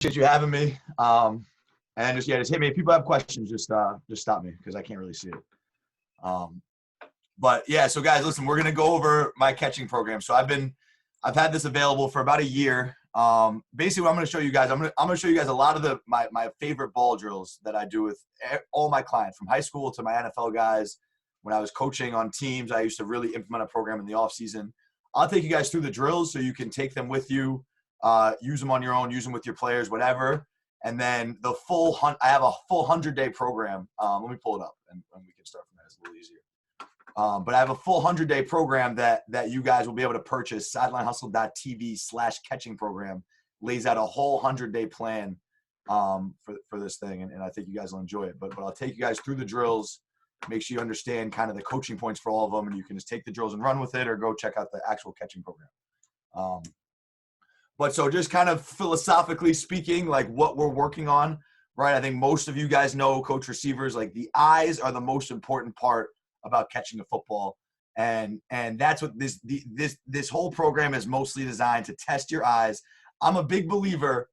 you having me. And just hit me. If people have questions, just stop me because I can't really see it. But yeah, so guys, listen, we're gonna go over my catching program. So I've had this available for about a year. Basically, what I'm gonna show you guys, I'm gonna show you guys a lot of my favorite ball drills that I do with all my clients, from high school to my NFL guys. When I was coaching on teams, I used to really implement a program in the off season. I'll take you guys through the drills so you can take them with you, use them on your own, use them with your players, whatever. And then I have a full 100-day program. Let me pull it up and we can start from there. It's a little easier. But I have a full 100-day program that you guys will be able to purchase. SidelineHustle.tv/catching program lays out a whole 100-day plan for this thing. And I think you guys will enjoy it. But I'll take you guys through the drills. Make sure you understand kind of the coaching points for all of them, and you can just take the drills and run with it or go check out the actual catching program. But so just kind of philosophically speaking, like what we're working on, right? I think most of you guys know, coach receivers, like the eyes are the most important part about catching a football. And that's what this whole program is mostly designed to test your eyes. I'm a big believer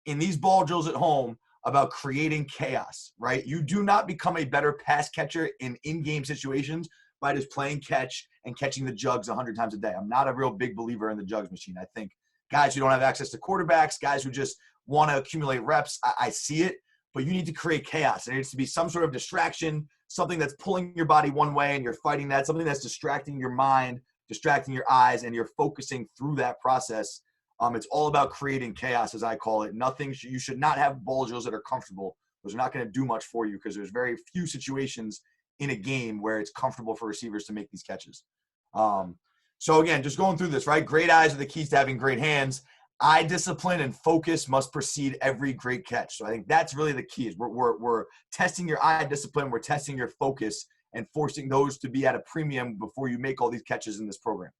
in these ball drills at home about creating chaos, right? You do not become a better pass catcher in in-game situations by just playing catch and catching the jugs 100 times a day. I'm not a real big believer in the jugs machine. I think guys who don't have access to quarterbacks, guys who just want to accumulate reps, I see it, but you need to create chaos. There needs to be some sort of distraction, something that's pulling your body one way and you're fighting that, something that's distracting your mind, distracting your eyes, and you're focusing through that process. It's all about creating chaos, as I call it. You should not have ball drills that are comfortable. Those are not going to do much for you because there's very few situations in a game where it's comfortable for receivers to make these catches. So again, just going through this, right? Great eyes are the keys to having great hands. Eye discipline and focus must precede every great catch. So I think that's really the key. Is we're testing your eye discipline, we're testing your focus, and forcing those to be at a premium before you make all these catches in this program.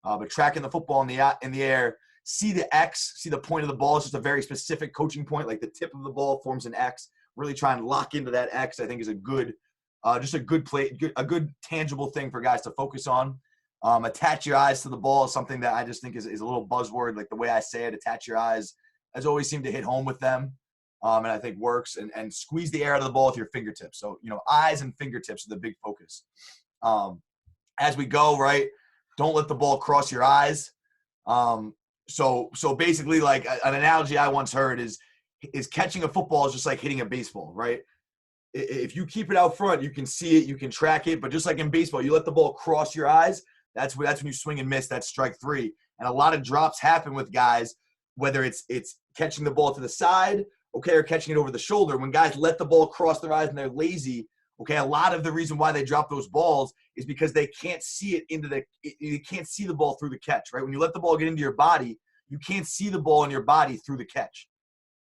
But tracking the football in the air, see the X, see the point of the ball. It's just a very specific coaching point, like the tip of the ball forms an X. Really try and lock into that X, I think, is a good tangible thing for guys to focus on. Attach your eyes to the ball is something that I just think is a little buzzword. Like the way I say it, attach your eyes, has always seemed to hit home with them, and I think works. And squeeze the air out of the ball with your fingertips. So, eyes and fingertips are the big focus. As we go, right, don't let the ball cross your eyes. So basically, like an analogy I once heard is catching a football is just like hitting a baseball, right? If you keep it out front, you can see it, you can track it. But just like in baseball, you let the ball cross your eyes, that's when you swing and miss. That's strike three. And a lot of drops happen with guys, whether it's catching the ball to the side, okay, or catching it over the shoulder. When guys let the ball cross their eyes and they're lazy, okay, a lot of the reason why they drop those balls is because they can't see it you can't see the ball through the catch, right? When you let the ball get into your body, you can't see the ball in your body through the catch.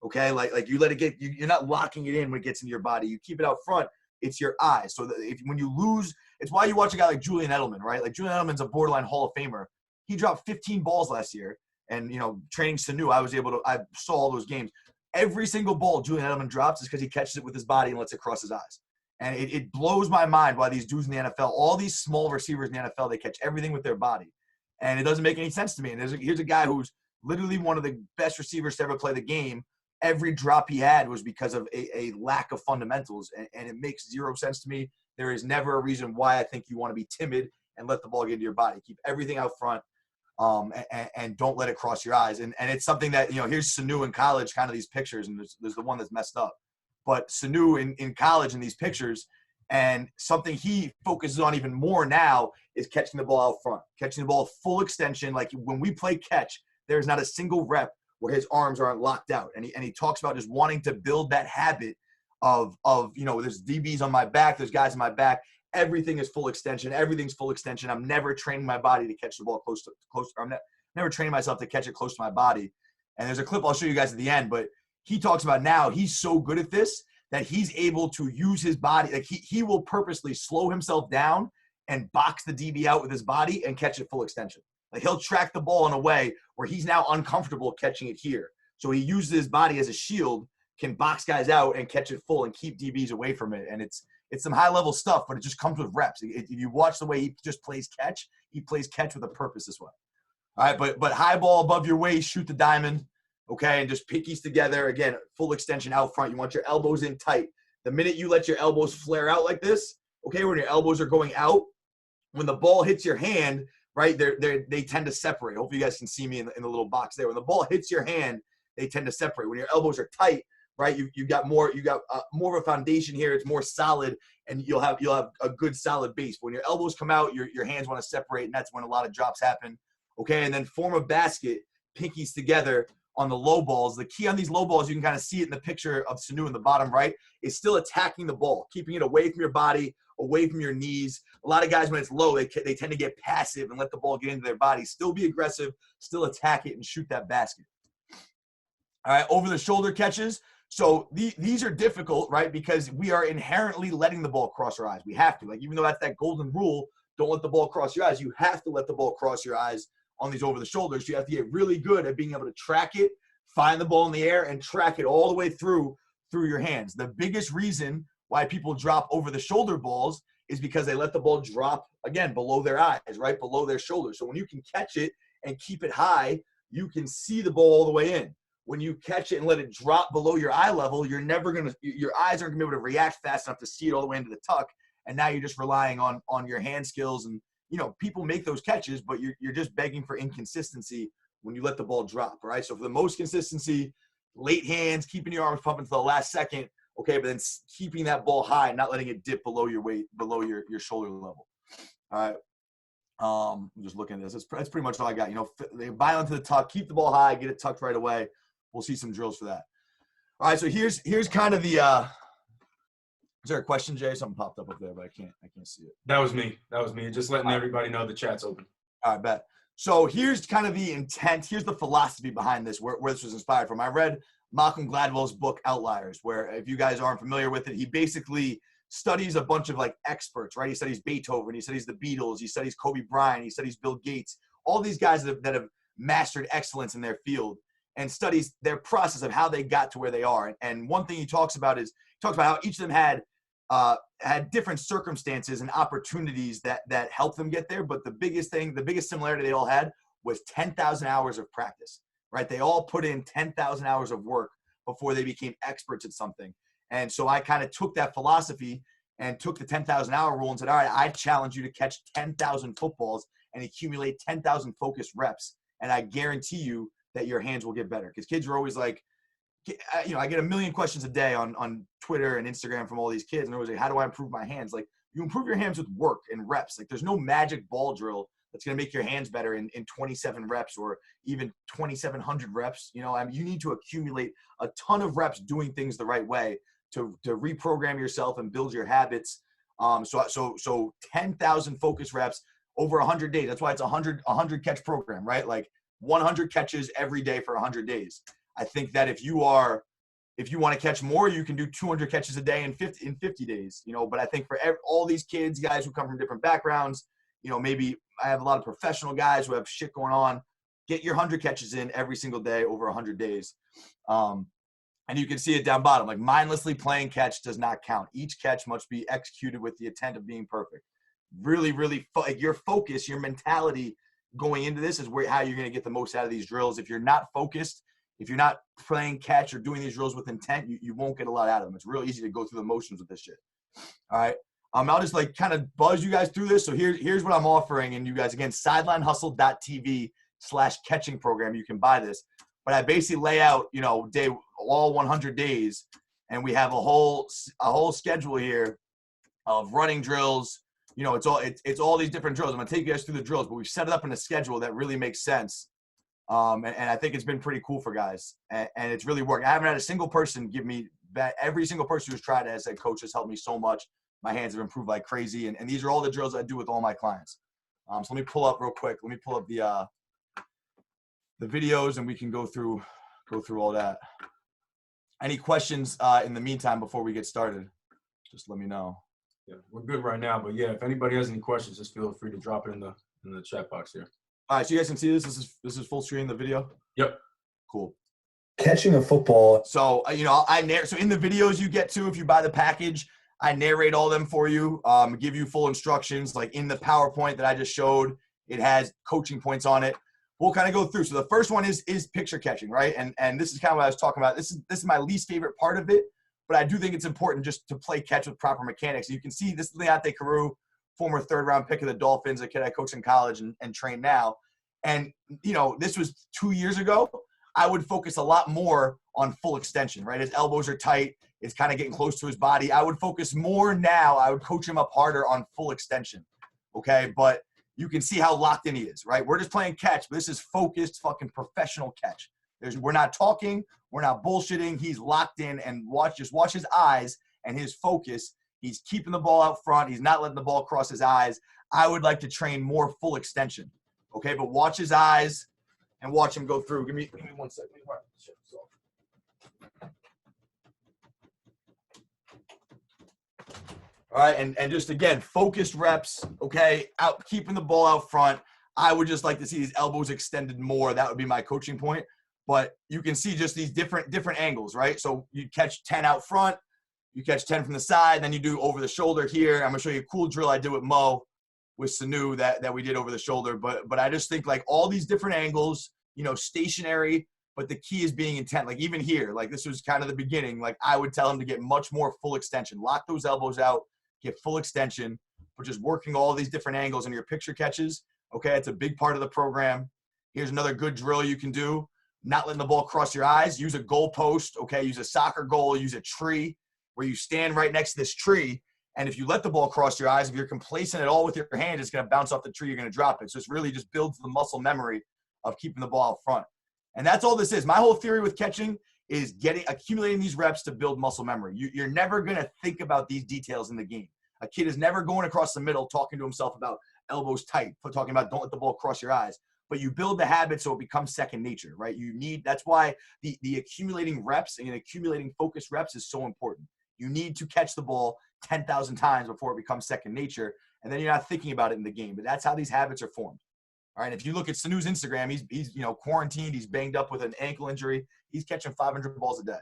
Okay, like you let it get, you're not locking it in when it gets into your body. You keep it out front. It's your eyes. So when you lose, it's why you watch a guy like Julian Edelman, right? Like Julian Edelman's a borderline Hall of Famer. He dropped 15 balls last year, and training Sanu, I saw all those games. Every single ball Julian Edelman drops is because he catches it with his body and lets it cross his eyes. And it blows my mind why these dudes in the NFL, all these small receivers in the NFL, they catch everything with their body, and it doesn't make any sense to me. And here's a guy who's literally one of the best receivers to ever play the game. Every drop he had was because of a lack of fundamentals, and it makes zero sense to me. There is never a reason why I think you want to be timid and let the ball get into your body. Keep everything out front, and don't let it cross your eyes. And it's something that, here's Sanu in college, kind of these pictures, and there's the one that's messed up. But Sanu in college in these pictures, and something he focuses on even more now is catching the ball out front, catching the ball full extension. Like when we play catch, there's not a single rep where his arms aren't locked out. And he talks about just wanting to build that habit of there's DBs on my back, there's guys on my back. Everything is full extension. Everything's full extension. I'm never training my body to catch the ball close. I'm never training myself to catch it close to my body. And there's a clip I'll show you guys at the end, but he talks about now he's so good at this that he's able to use his body. Like he will purposely slow himself down and box the DB out with his body and catch it full extension. Like he'll track the ball in a way where he's now uncomfortable catching it here. So he uses his body as a shield, can box guys out and catch it full and keep DBs away from it. And it's some high-level stuff, but it just comes with reps. If you watch the way he just plays catch, he plays catch with a purpose this way. All right, but high ball above your waist, shoot the diamond. okay? And just pinkies together. Again, full extension out front. You want your elbows in tight. The minute you let your elbows flare out like this, okay, when your elbows are going out, when the ball hits your hand, right, they tend to separate. Hopefully you guys can see me in the little box there. When the ball hits your hand, they tend to separate. When your elbows are tight, right, you got more of a foundation here. It's more solid, and you'll have a good solid base. But when your elbows come out, your hands want to separate, and that's when a lot of drops happen. Okay, and then form a basket, pinkies together on the low balls. The key on these low balls, you can kind of see it in the picture of Sanu in the bottom right, is still attacking the ball, keeping it away from your body, away from your knees. A lot of guys, when it's low, they tend to get passive and let the ball get into their body. Still be aggressive, still attack it, and shoot that basket. All right, over the shoulder catches. So these are difficult, right, because we are inherently letting the ball cross our eyes. We have to. Like, even though that's that golden rule, don't let the ball cross your eyes, you have to let the ball cross your eyes on these over the shoulders. You have to get really good at being able to track it, find the ball in the air, and track it all the way through your hands. The biggest reason why people drop over the shoulder balls is because they let the ball drop, again, below their eyes, right, below their shoulders. So when you can catch it and keep it high, you can see the ball all the way in. When you catch it and let it drop below your eye level, your eyes aren't gonna be able to react fast enough to see it all the way into the tuck. And now you're just relying on your hand skills. And, people make those catches, but you're just begging for inconsistency when you let the ball drop, right? So for the most consistency, late hands, keeping your arms pumping to the last second, okay, but then keeping that ball high, not letting it dip below your weight, below your shoulder level. All right. I'm just looking at this. That's pretty much all I got. They violent to the tuck, keep the ball high, get it tucked right away. We'll see some drills for that. All right, so here's kind of the is there a question, Jay? Something popped up there, but I can't see it. That was me. Just letting everybody know the chat's open. All right, bet. So here's kind of the intent. Here's the philosophy behind this, where this was inspired from. I read Malcolm Gladwell's book, Outliers, where, if you guys aren't familiar with it, he basically studies a bunch of experts, right? He studies Beethoven, he studies the Beatles, he studies Kobe Bryant, he studies Bill Gates, all these guys that have mastered excellence in their field, and studies their process of how they got to where they are. And one thing he talks about how each of them had different circumstances and opportunities that helped them get there. But the biggest similarity they all had was 10,000 hours of practice, right? They all put in 10,000 hours of work before they became experts at something. And so I kind of took that philosophy and took the 10,000 hour rule and said, all right, I challenge you to catch 10,000 footballs and accumulate 10,000 focused reps. And I guarantee you that your hands will get better. Because kids are always like, I get a million questions a day on Twitter and Instagram from all these kids. And they're always like, how do I improve my hands? Like, you improve your hands with work and reps. Like, there's no magic ball drill that's going to make your hands better in 27 reps or even 2,700 reps. You need to accumulate a ton of reps doing things the right way to reprogram yourself and build your habits. So 10,000 focus reps over 100 days. That's why it's a 100 catch program, right? Like, 100 catches every day for 100 days. I think that if you want to catch more, you can do 200 catches a day in 50 days, but I think for all these kids, guys who come from different backgrounds, maybe I have a lot of professional guys who have shit going on, get your 100 catches in every single day over 100 days. And you can see it down bottom, like, mindlessly playing catch does not count. Each catch must be executed with the intent of being perfect. Really, really, your focus, your mentality going into this is how you're going to get the most out of these drills. If you're not focused, if you're not playing catch or doing these drills with intent, you won't get a lot out of them. It's real easy to go through the motions with this shit. All right. I'll just kind of buzz you guys through this. So here's what I'm offering. And you guys, again, sidelinehustle.tv/catching program. You can buy this. But I basically lay out, all 100 days. And we have a whole schedule here of running drills. It's all these different drills. I'm going to take you guys through the drills, but we've set it up in a schedule that really makes sense. And I think it's been pretty cool for guys. And it's really worked. I haven't had a single person give me that. Every single person who's tried it as a coach has helped me so much. My hands have improved like crazy. And these are all the drills I do with all my clients. So let me pull up real quick. Let me pull up the videos and we can go through all that. Any questions in the meantime before we get started? Just let me know. Yeah, we're good right now, but yeah, if anybody has any questions, just feel free to drop it in the chat box here. All right, so you guys can see this. This is full screen, the video. Yep. Cool. Catching a football. So so in the videos you get to, if you buy the package, I narrate all them for you, give you full instructions. Like in the PowerPoint that I just showed, it has coaching points on it. we'll kind of go through. So the first one is picture catching, right? And this is kind of what I was talking about. This is my least favorite part of it, but I do think it's important just to play catch with proper mechanics. You can see this is Leante Carew, former third-round pick of the Dolphins, a kid I coach in college and train now. And, you know, this was 2 years ago. I would focus a lot more on full extension, right? His elbows are tight. It's kind of getting close to his body. I would focus more now. I would coach him up harder on full extension, okay? But you can see how locked in he is, right? We're just playing catch, but this is focused fucking professional catch. We're not talking. We're not bullshitting. He's locked in, and just watch his eyes and his focus. He's keeping the ball out front. He's not letting the ball cross his eyes. I would like to train more full extension, okay? But watch his eyes and watch him go through. Give me 1 second. All right, and just, again, focused reps, okay, keeping the ball out front. I would just like to see these elbows extended more. That would be my coaching point. But you can see just these different angles, right? So you catch 10 out front, you catch 10 from the side, then you do over the shoulder here. I'm going to show you a cool drill I did with Mo, with Sanu, that we did over the shoulder. But I just think, like, all these different angles, you know, stationary, but the key is being intent. Like, even here, like, this was kind of the beginning. Like, I would tell him to get much more full extension. Lock those elbows out, get full extension. We're just working all these different angles in your picture catches. Okay, it's a big part of the program. Here's another good drill you can do. Not letting the ball cross your eyes. Use a goal post, okay? Use a soccer goal. Use a tree where you stand right next to this tree. And if you let the ball cross your eyes, if you're complacent at all with your hand, it's going to bounce off the tree. You're going to drop it. So it's really just builds the muscle memory of keeping the ball out front. And that's all this is. My whole theory with catching is accumulating these reps to build muscle memory. You're never going to think about these details in the game. A kid is never going across the middle talking to himself about elbows tight, talking about don't let the ball cross your eyes. But you build the habit so it becomes second nature, right? That's why the accumulating reps and accumulating focus reps is so important. You need to catch the ball 10,000 times before it becomes second nature, and then you're not thinking about it in the game. But that's how these habits are formed. All right, if you look at Sanu's Instagram, he's you know, quarantined. He's banged up with an ankle injury. He's catching 500 balls a day.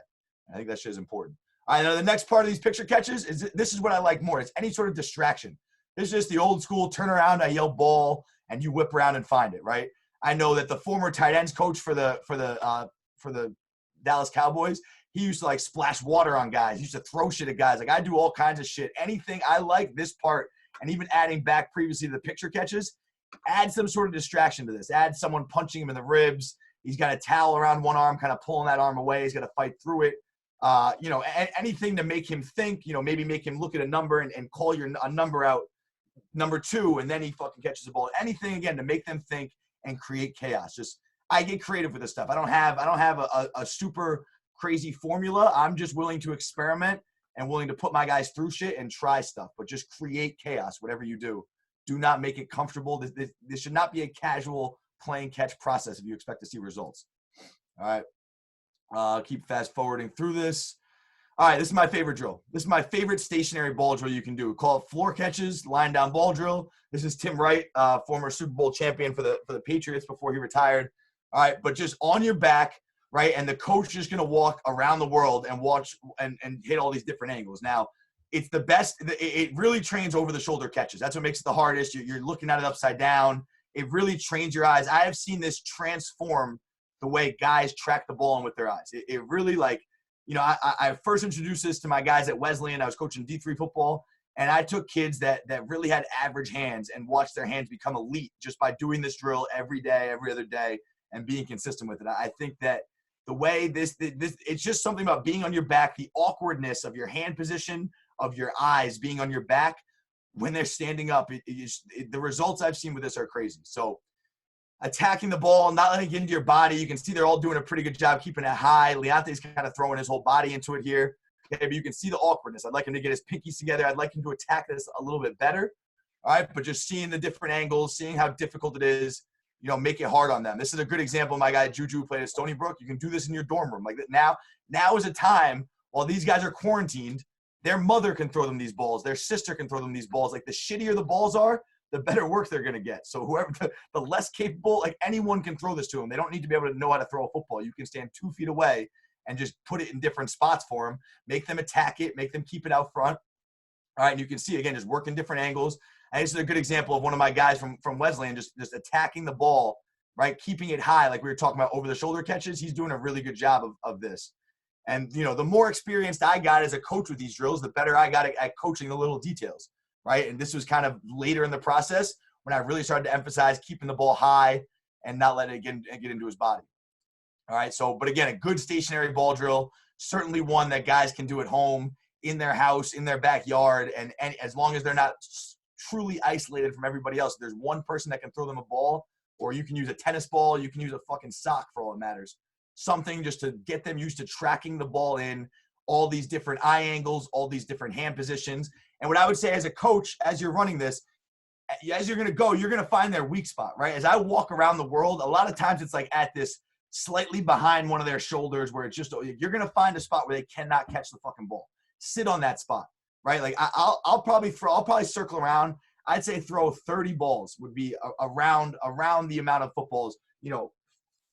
I think that shit is important. All right, now the next part of these picture catches this is what I like more. It's any sort of distraction. This is just the old school turn around, I yell ball, and you whip around and find it, right? I know that the former tight ends coach for the Dallas Cowboys, he used to, like, splash water on guys. He used to throw shit at guys. Like, I do all kinds of shit. Anything. I like this part, and even adding back previously to the picture catches, add some sort of distraction to this. Add someone punching him in the ribs. He's got a towel around one arm, kind of pulling that arm away. He's got to fight through it. You know, anything to make him think, you know, maybe make him look at a number and call a number out, number 2, and then he fucking catches the ball. Anything, again, to make them think and create chaos. Just, I get creative with this stuff. I don't have a super crazy formula. I'm just willing to experiment and willing to put my guys through shit and try stuff, but just create chaos, whatever you do. Do not make it comfortable. This should not be a casual playing catch process if you expect to see results. All right. Keep fast forwarding through this. All right, this is my favorite drill. This is my favorite stationary ball drill you can do. Call it floor catches, line down ball drill. This is Tim Wright, former Super Bowl champion for the Patriots before he retired. All right, but just on your back, right, and the coach is just going to walk around the world and watch and hit all these different angles. Now, it's the best. It really trains over the shoulder catches. That's what makes it the hardest. You're looking at it upside down. It really trains your eyes. I have seen this transform the way guys track the ball in with their eyes. It really, like, you know, I first introduced this to my guys at Wesleyan. I was coaching D3 football, and I took kids that really had average hands and watched their hands become elite just by doing this drill every day, every other day, and being consistent with it. I think that the way this it's just something about being on your back, the awkwardness of your hand position, of your eyes being on your back when they're standing up. The results I've seen with this are crazy. So attacking the ball, not letting it get into your body. You can see they're all doing a pretty good job keeping it high. Leante's kind of throwing his whole body into it here. Okay, but you can see the awkwardness. I'd like him to get his pinkies together. I'd like him to attack this a little bit better. All right, but just seeing the different angles, seeing how difficult it is, you know, make it hard on them. This is a good example. My guy Juju played at Stony Brook. You can do this in your dorm room. Like that now is a time while these guys are quarantined, their mother can throw them these balls. Their sister can throw them these balls. Like, the shittier the balls are, the better work they're going to get. So whoever, the less capable, like, anyone can throw this to them. They don't need to be able to know how to throw a football. You can stand 2 feet away and just put it in different spots for them, make them attack it, make them keep it out front. All right, and you can see, again, just working different angles. And this is a good example of one of my guys from Wesleyan just attacking the ball right? Keeping it high, like we were talking about over the shoulder catches. He's doing a really good job of this. And, you know, the more experienced I got as a coach with these drills, the better I got at coaching the little details, right? And this was kind of later in the process when I really started to emphasize keeping the ball high and not letting it get into his body. All right. So, but again, a good stationary ball drill, certainly one that guys can do at home, in their house, in their backyard. And as long as they're not truly isolated from everybody else, there's one person that can throw them a ball, or you can use a tennis ball. You can use a fucking sock for all it matters. Something just to get them used to tracking the ball in all these different eye angles, all these different hand positions. And what I would say as a coach, as you're running this, as you're going to go, you're going to find their weak spot, right? As I walk around the world, a lot of times it's like at this slightly behind one of their shoulders where it's just, you're going to find a spot where they cannot catch the fucking ball. Sit on that spot, right? Like I'll probably circle around. I'd say throw 30 balls would be around the amount of footballs, you know,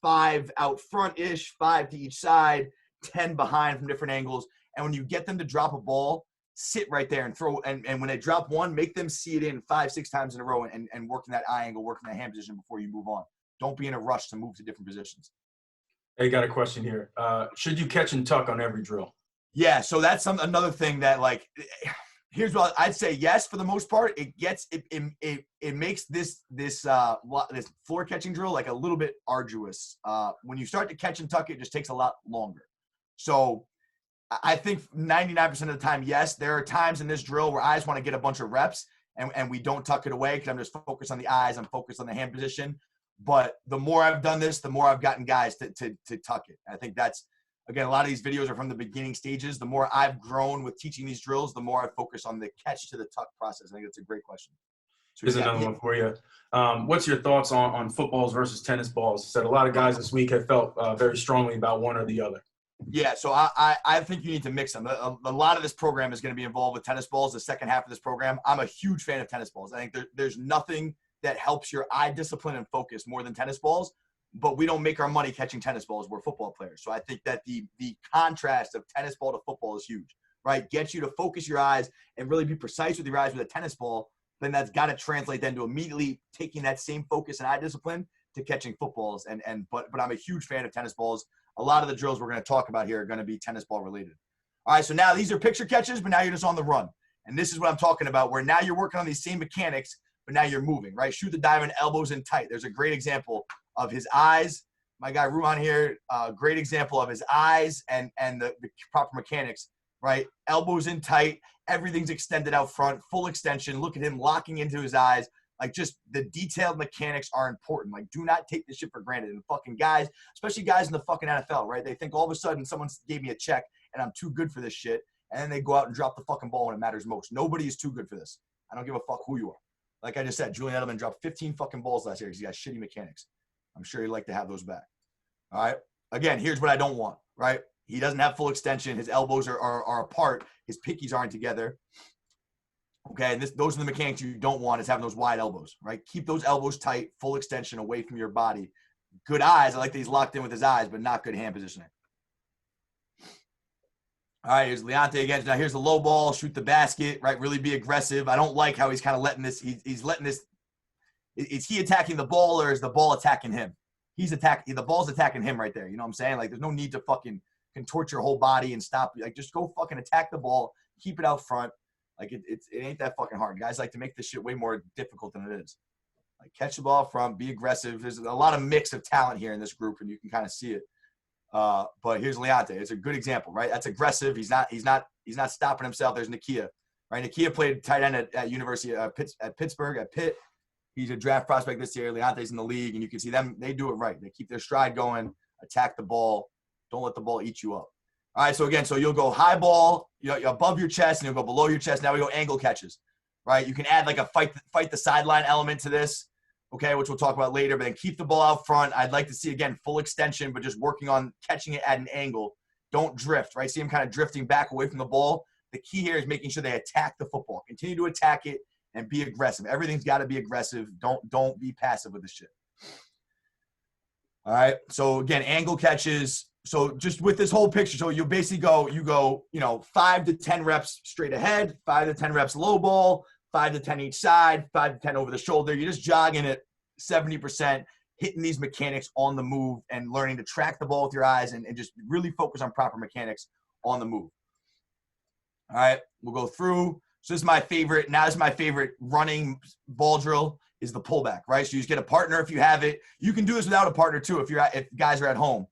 5 out front-ish, 5 to each side, 10 behind from different angles. And when you get them to drop a ball, sit right there and throw. And when they drop one, make them see it in 5-6 times in a row and working that eye angle, working that hand position before you move on. Don't be in a rush to move to different positions. Hey, got a question here. Should you catch and tuck on every drill? Yeah, so that's another thing that, like, here's what I'd say. Yes, for the most part, it makes this floor catching drill like a little bit arduous. When you start to catch and tuck, it just takes a lot longer. So I think 99% of the time, yes, there are times in this drill where I just want to get a bunch of reps and we don't tuck it away because I'm just focused on the eyes. I'm focused on the hand position. But the more I've done this, the more I've gotten guys to tuck it. I think that's, again, a lot of these videos are from the beginning stages. The more I've grown with teaching these drills, the more I focus on the catch to the tuck process. I think that's a great question. So here's another one for you. What's your thoughts on footballs versus tennis balls? You said a lot of guys this week have felt very strongly about one or the other. Yeah, so I think you need to mix them. A lot of this program is going to be involved with tennis balls, the second half of this program. I'm a huge fan of tennis balls. I think there's nothing that helps your eye discipline and focus more than tennis balls, but we don't make our money catching tennis balls. We're football players. So I think that the contrast of tennis ball to football is huge, right? Get you to focus your eyes and really be precise with your eyes with a tennis ball. Then that's got to translate then to immediately taking that same focus and eye discipline to catching footballs. But I'm a huge fan of tennis balls. A lot of the drills we're going to talk about here are going to be tennis ball related. All right, so now these are picture catches, but now you're just on the run. And this is what I'm talking about, where now you're working on these same mechanics, but now you're moving, right? Shoot the diamond, elbows in tight. There's a great example of his eyes. My guy Ruhan here, great example of his eyes and the proper mechanics, right? Elbows in tight, everything's extended out front, full extension. Look at him locking into his eyes. Like, just the detailed mechanics are important. Like, do not take this shit for granted. And fucking guys, especially guys in the fucking NFL, right? They think all of a sudden someone gave me a check and I'm too good for this shit. And then they go out and drop the fucking ball when it matters most. Nobody is too good for this. I don't give a fuck who you are. Like I just said, Julian Edelman dropped 15 fucking balls last year because he got shitty mechanics. I'm sure he'd like to have those back. All right. Again, here's what I don't want, right? He doesn't have full extension. His elbows are apart. His pinkies aren't together. Okay, and those are the mechanics you don't want, is having those wide elbows, right? Keep those elbows tight, full extension away from your body. Good eyes. I like that he's locked in with his eyes, but not good hand positioning. All right, here's Leonte again. Now here's the low ball, shoot the basket, right? Really be aggressive. I don't like how he's kind of letting this. He's letting this. Is he attacking the ball or is the ball attacking him? The ball's attacking him right there. You know what I'm saying? Like, there's no need to fucking contort your whole body and stop. Like, just go fucking attack the ball. Keep it out front. Like, it ain't that fucking hard. Guys like to make this shit way more difficult than it is. Like, catch the ball from, be aggressive. There's a lot of mix of talent here in this group, and you can kind of see it. But here's Leonte. It's a good example, right? That's aggressive. He's not stopping himself. There's Nakia, right? Nakia played tight end at University at Pittsburgh at Pitt. He's a draft prospect this year. Leonte's in the league, and you can see them. They do it right. They keep their stride going, attack the ball. Don't let the ball eat you up. All right, so again, you'll go high ball, you're above your chest, and you'll go below your chest. Now we go angle catches, right? You can add like a fight the sideline element to this, okay, which we'll talk about later, but then keep the ball out front. I'd like to see, again, full extension, but just working on catching it at an angle. Don't drift, right? See him kind of drifting back away from the ball. The key here is making sure they attack the football. Continue to attack it and be aggressive. Everything's got to be aggressive. Don't be passive with this shit. All right, so again, angle catches. So just with this whole picture, so you basically go, 5 to 10 reps straight ahead, 5 to 10 reps low ball, 5 to 10 each side, 5 to 10 over the shoulder. You're just jogging at 70%, hitting these mechanics on the move and learning to track the ball with your eyes and just really focus on proper mechanics on the move. All right, we'll go through. So this is my favorite. Now this is my favorite running ball drill is the pullback, right? So you just get a partner if you have it. You can do this without a partner too if guys are at home,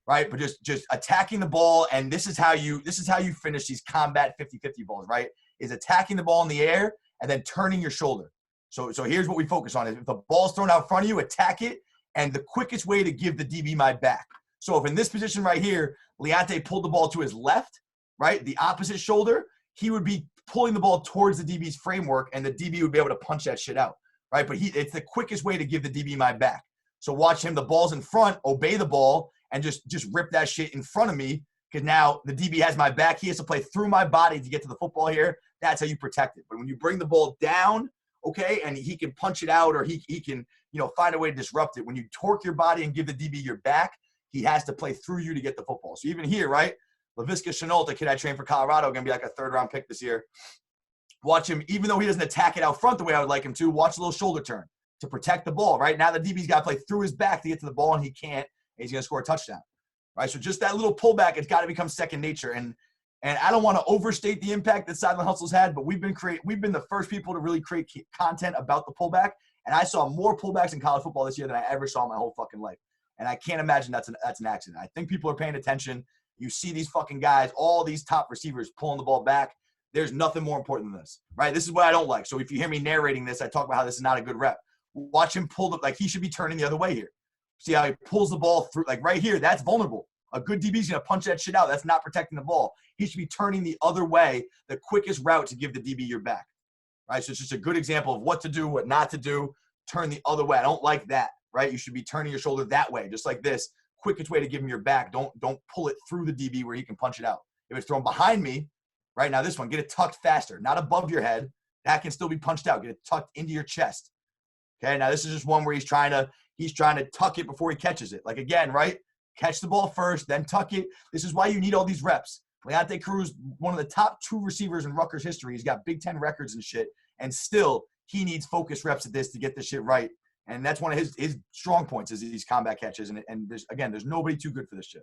right? But just attacking the ball, and this is how you finish these combat 50-50 balls, right? Is attacking the ball in the air and then turning your shoulder. So here's what we focus on: is if the ball's thrown out in front of you, attack it, and the quickest way to give the DB my back. So if in this position right here, Leonte pulled the ball to his left, right, the opposite shoulder, he would be pulling the ball towards the DB's framework, and the DB would be able to punch that shit out, right? But it's the quickest way to give the DB my back. So watch him, the ball's in front, obey the ball, and just rip that shit in front of me, because now the DB has my back. He has to play through my body to get to the football here. That's how you protect it. But when you bring the ball down, okay, and he can punch it out, or he can, find a way to disrupt it. When you torque your body and give the DB your back, he has to play through you to get the football. So even here, right, Laviska Shenault, the kid I trained for Colorado, going to be like a third-round pick this year. Watch him, even though he doesn't attack it out front the way I would like him to, watch a little shoulder turn to protect the ball, right? Now the DB's got to play through his back to get to the ball, and he can't, and he's going to score a touchdown, right? So just that little pullback, it's got to become second nature. And I don't want to overstate the impact that Sideline Hustle's had, but we've been the first people to really create content about the pullback, and I saw more pullbacks in college football this year than I ever saw in my whole fucking life. And I can't imagine that's an accident. I think people are paying attention. You see these fucking guys, all these top receivers pulling the ball back. There's nothing more important than this, right? This is what I don't like. So if you hear me narrating this, I talk about how this is not a good rep. Watch him pull like he should be turning the other way here. See how he pulls the ball through, like right here, that's vulnerable. A good DB is going to punch that shit out. That's not protecting the ball. He should be turning the other way, the quickest route to give the DB your back, right? So it's just a good example of what to do, what not to do. Turn the other way. I don't like that, right? You should be turning your shoulder that way, just like this. Quickest way to give him your back. Don't pull it through the DB where he can punch it out. If it's thrown behind me, right now this one, get it tucked faster, not above your head. That can still be punched out. Get it tucked into your chest. Okay, now this is just one where he's trying to tuck it before he catches it. Like again, right? Catch the ball first, then tuck it. This is why you need all these reps. Leonte Cruz, one of the top 2 receivers in Rutgers history. He's got Big Ten records and shit, and still he needs focus reps at this to get this shit right. And that's one of his strong points is these combat catches. And there's nobody too good for this shit.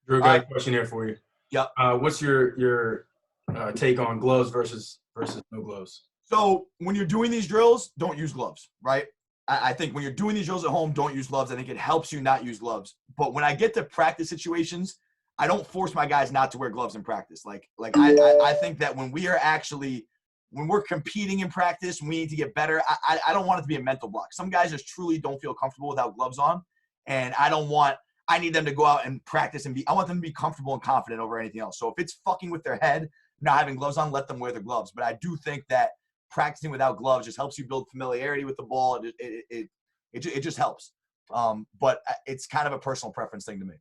Drew, got a question here for you. Yep. What's your take on gloves versus no gloves? So when you're doing these drills, don't use gloves, right? I think when you're doing these drills at home, don't use gloves. I think it helps you not use gloves. But when I get to practice situations, I don't force my guys not to wear gloves in practice. I think that when we're competing in practice, we need to get better. I don't want it to be a mental block. Some guys just truly don't feel comfortable without gloves on. And I need them to go out and practice I want them to be comfortable and confident over anything else. So if it's fucking with their head, not having gloves on, let them wear the gloves. But I do think that practicing without gloves just helps you build familiarity with the ball. It just helps. But it's kind of a personal preference thing to me.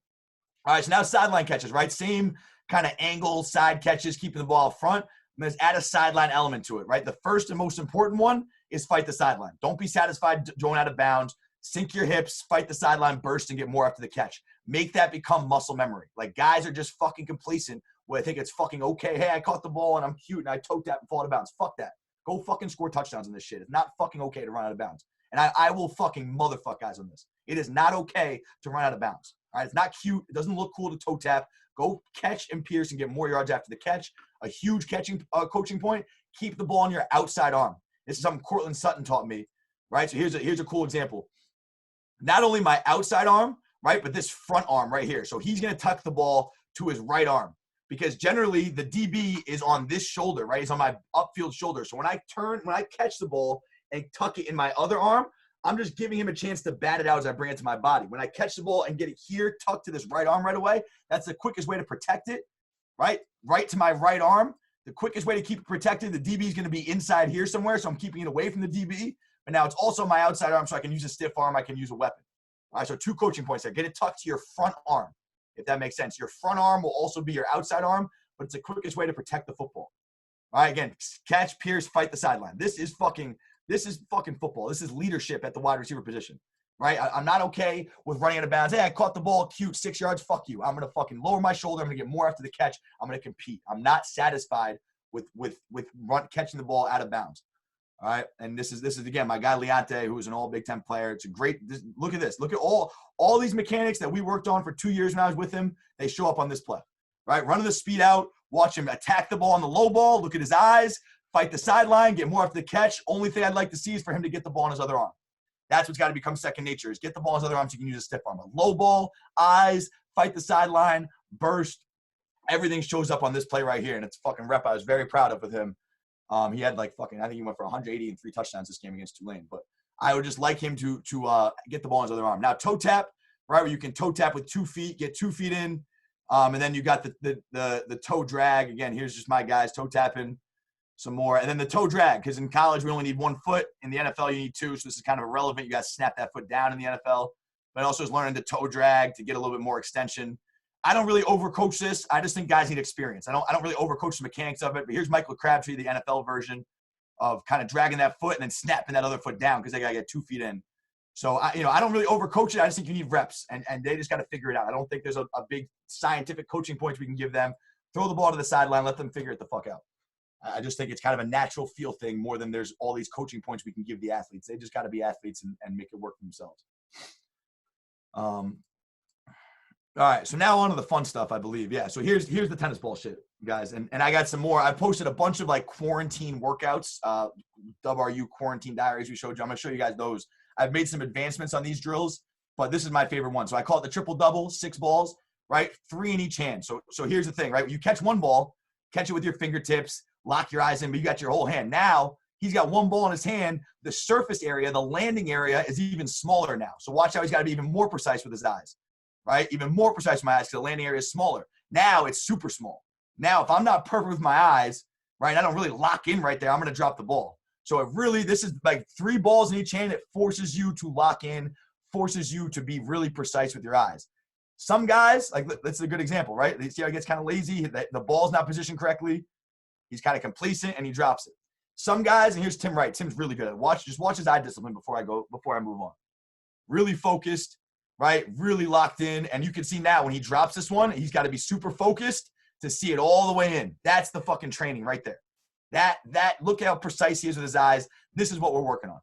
All right, so now sideline catches, right? Same kind of angle, side catches, keeping the ball up front. Let's add a sideline element to it, right? The first and most important one is fight the sideline. Don't be satisfied going out of bounds. Sink your hips, fight the sideline, burst, and get more after the catch. Make that become muscle memory. Like, guys are just fucking complacent where they think it's fucking okay. Hey, I caught the ball, and I'm cute, and I tote that and fall out of bounds. Fuck that. Go fucking score touchdowns in this shit. It's not fucking okay to run out of bounds. And I will fucking motherfuck guys on this. It is not okay to run out of bounds. All right? It's not cute. It doesn't look cool to toe tap. Go catch and pierce and get more yards after the catch. A huge coaching point, keep the ball on your outside arm. This is something Cortland Sutton taught me, right? So here's a cool example. Not only my outside arm, right, but this front arm right here. So he's going to tuck the ball to his right arm because generally the DB is on this shoulder, right? He's on my upfield shoulder. So when I catch the ball and tuck it in my other arm, I'm just giving him a chance to bat it out as I bring it to my body. When I catch the ball and get it here tucked to this right arm right away, that's the quickest way to protect it, right? Right to my right arm. The quickest way to keep it protected, the DB is going to be inside here somewhere, so I'm keeping it away from the DB. But now it's also my outside arm, so I can use a stiff arm. I can use a weapon. All right, so 2 coaching points there. Get it tucked to your front arm, if that makes sense. Your front arm will also be your outside arm, but it's the quickest way to protect the football. All right, again, catch, pierce, fight the sideline. This is fucking football. This is leadership at the wide receiver position, right? I'm not okay with running out of bounds. Hey, I caught the ball, cute, 6 yards, fuck you. I'm going to fucking lower my shoulder. I'm going to get more after the catch. I'm going to compete. I'm not satisfied with catching the ball out of bounds. All right, and this is again my guy Leonte, who is an all Big Ten player. It's a great. Look at this. Look at all these mechanics that we worked on for 2 years when I was with him. They show up on this play, right? Running the speed out, watch him attack the ball on the low ball. Look at his eyes, fight the sideline, get more after the catch. Only thing I'd like to see is for him to get the ball in his other arm. That's what's got to become second nature. Is get the ball in his other arm so you can use a stiff arm. Low ball, eyes, fight the sideline, burst. Everything shows up on this play right here, and it's a fucking rep I was very proud of with him. He had I think he went for 180 and 3 touchdowns this game against Tulane. But I would just like him to get the ball in his other arm. Now, toe tap, right, where you can toe tap with 2 feet, get 2 feet in. And then you got the toe drag. Again, here's just my guys toe tapping some more. And then the toe drag, because in college we only need 1 foot. In the NFL, you need 2. So this is kind of irrelevant. You got to snap that foot down in the NFL. But also is learning the toe drag to get a little bit more extension. I don't really overcoach this. I just think guys need experience. I don't really overcoach the mechanics of it. But here's Michael Crabtree, the NFL version of kind of dragging that foot and then snapping that other foot down because they got to get 2 feet in. So I don't really overcoach it. I just think you need reps, and they just got to figure it out. I don't think there's a big scientific coaching points we can give them. Throw the ball to the sideline, let them figure it the fuck out. I just think it's kind of a natural feel thing more than there's all these coaching points we can give the athletes. They just got to be athletes and make it work for themselves. All right, so now on to the fun stuff, I believe. Yeah, so here's the tennis ball shit, guys. And I got some more. I posted a bunch of quarantine workouts, WRU quarantine diaries we showed you. I'm going to show you guys those. I've made some advancements on these drills, but this is my favorite one. So I call it the triple-double, 6 balls, right? 3 in each hand. So here's the thing, right? You catch 1 ball, catch it with your fingertips, lock your eyes in, but you got your whole hand. Now, he's got 1 ball in his hand. The surface area, the landing area is even smaller now. So watch how he's got to be even more precise with his eyes. Right? Even more precise with my eyes because the landing area is smaller. Now it's super small. Now, if I'm not perfect with my eyes, right, I don't really lock in right there, I'm going to drop the ball. So this is 3 balls in each hand. It forces you to lock in, forces you to be really precise with your eyes. Some guys, that's a good example, right? You see how he gets kind of lazy? The ball's not positioned correctly. He's kind of complacent and he drops it. Some guys, and here's Tim Wright. Tim's really good at it. Just watch his eye discipline before I move on. Really focused. Right? Really locked in. And you can see now when he drops this one, he's got to be super focused to see it all the way in. That's the fucking training right there. Look how precise he is with his eyes. This is what we're working on.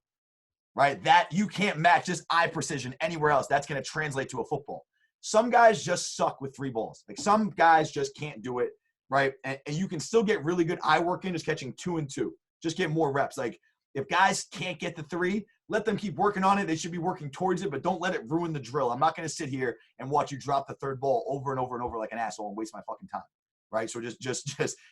Right? That you can't match this eye precision anywhere else. That's going to translate to a football. Some guys just suck with 3 balls. Some guys just can't do it. Right? And you can still get really good eye work in just catching 2 and 2. Just get more reps. If guys can't get the 3, let them keep working on it. They should be working towards it, but don't let it ruin the drill. I'm not going to sit here and watch you drop the 3rd ball over and over and over like an asshole and waste my fucking time, right? So just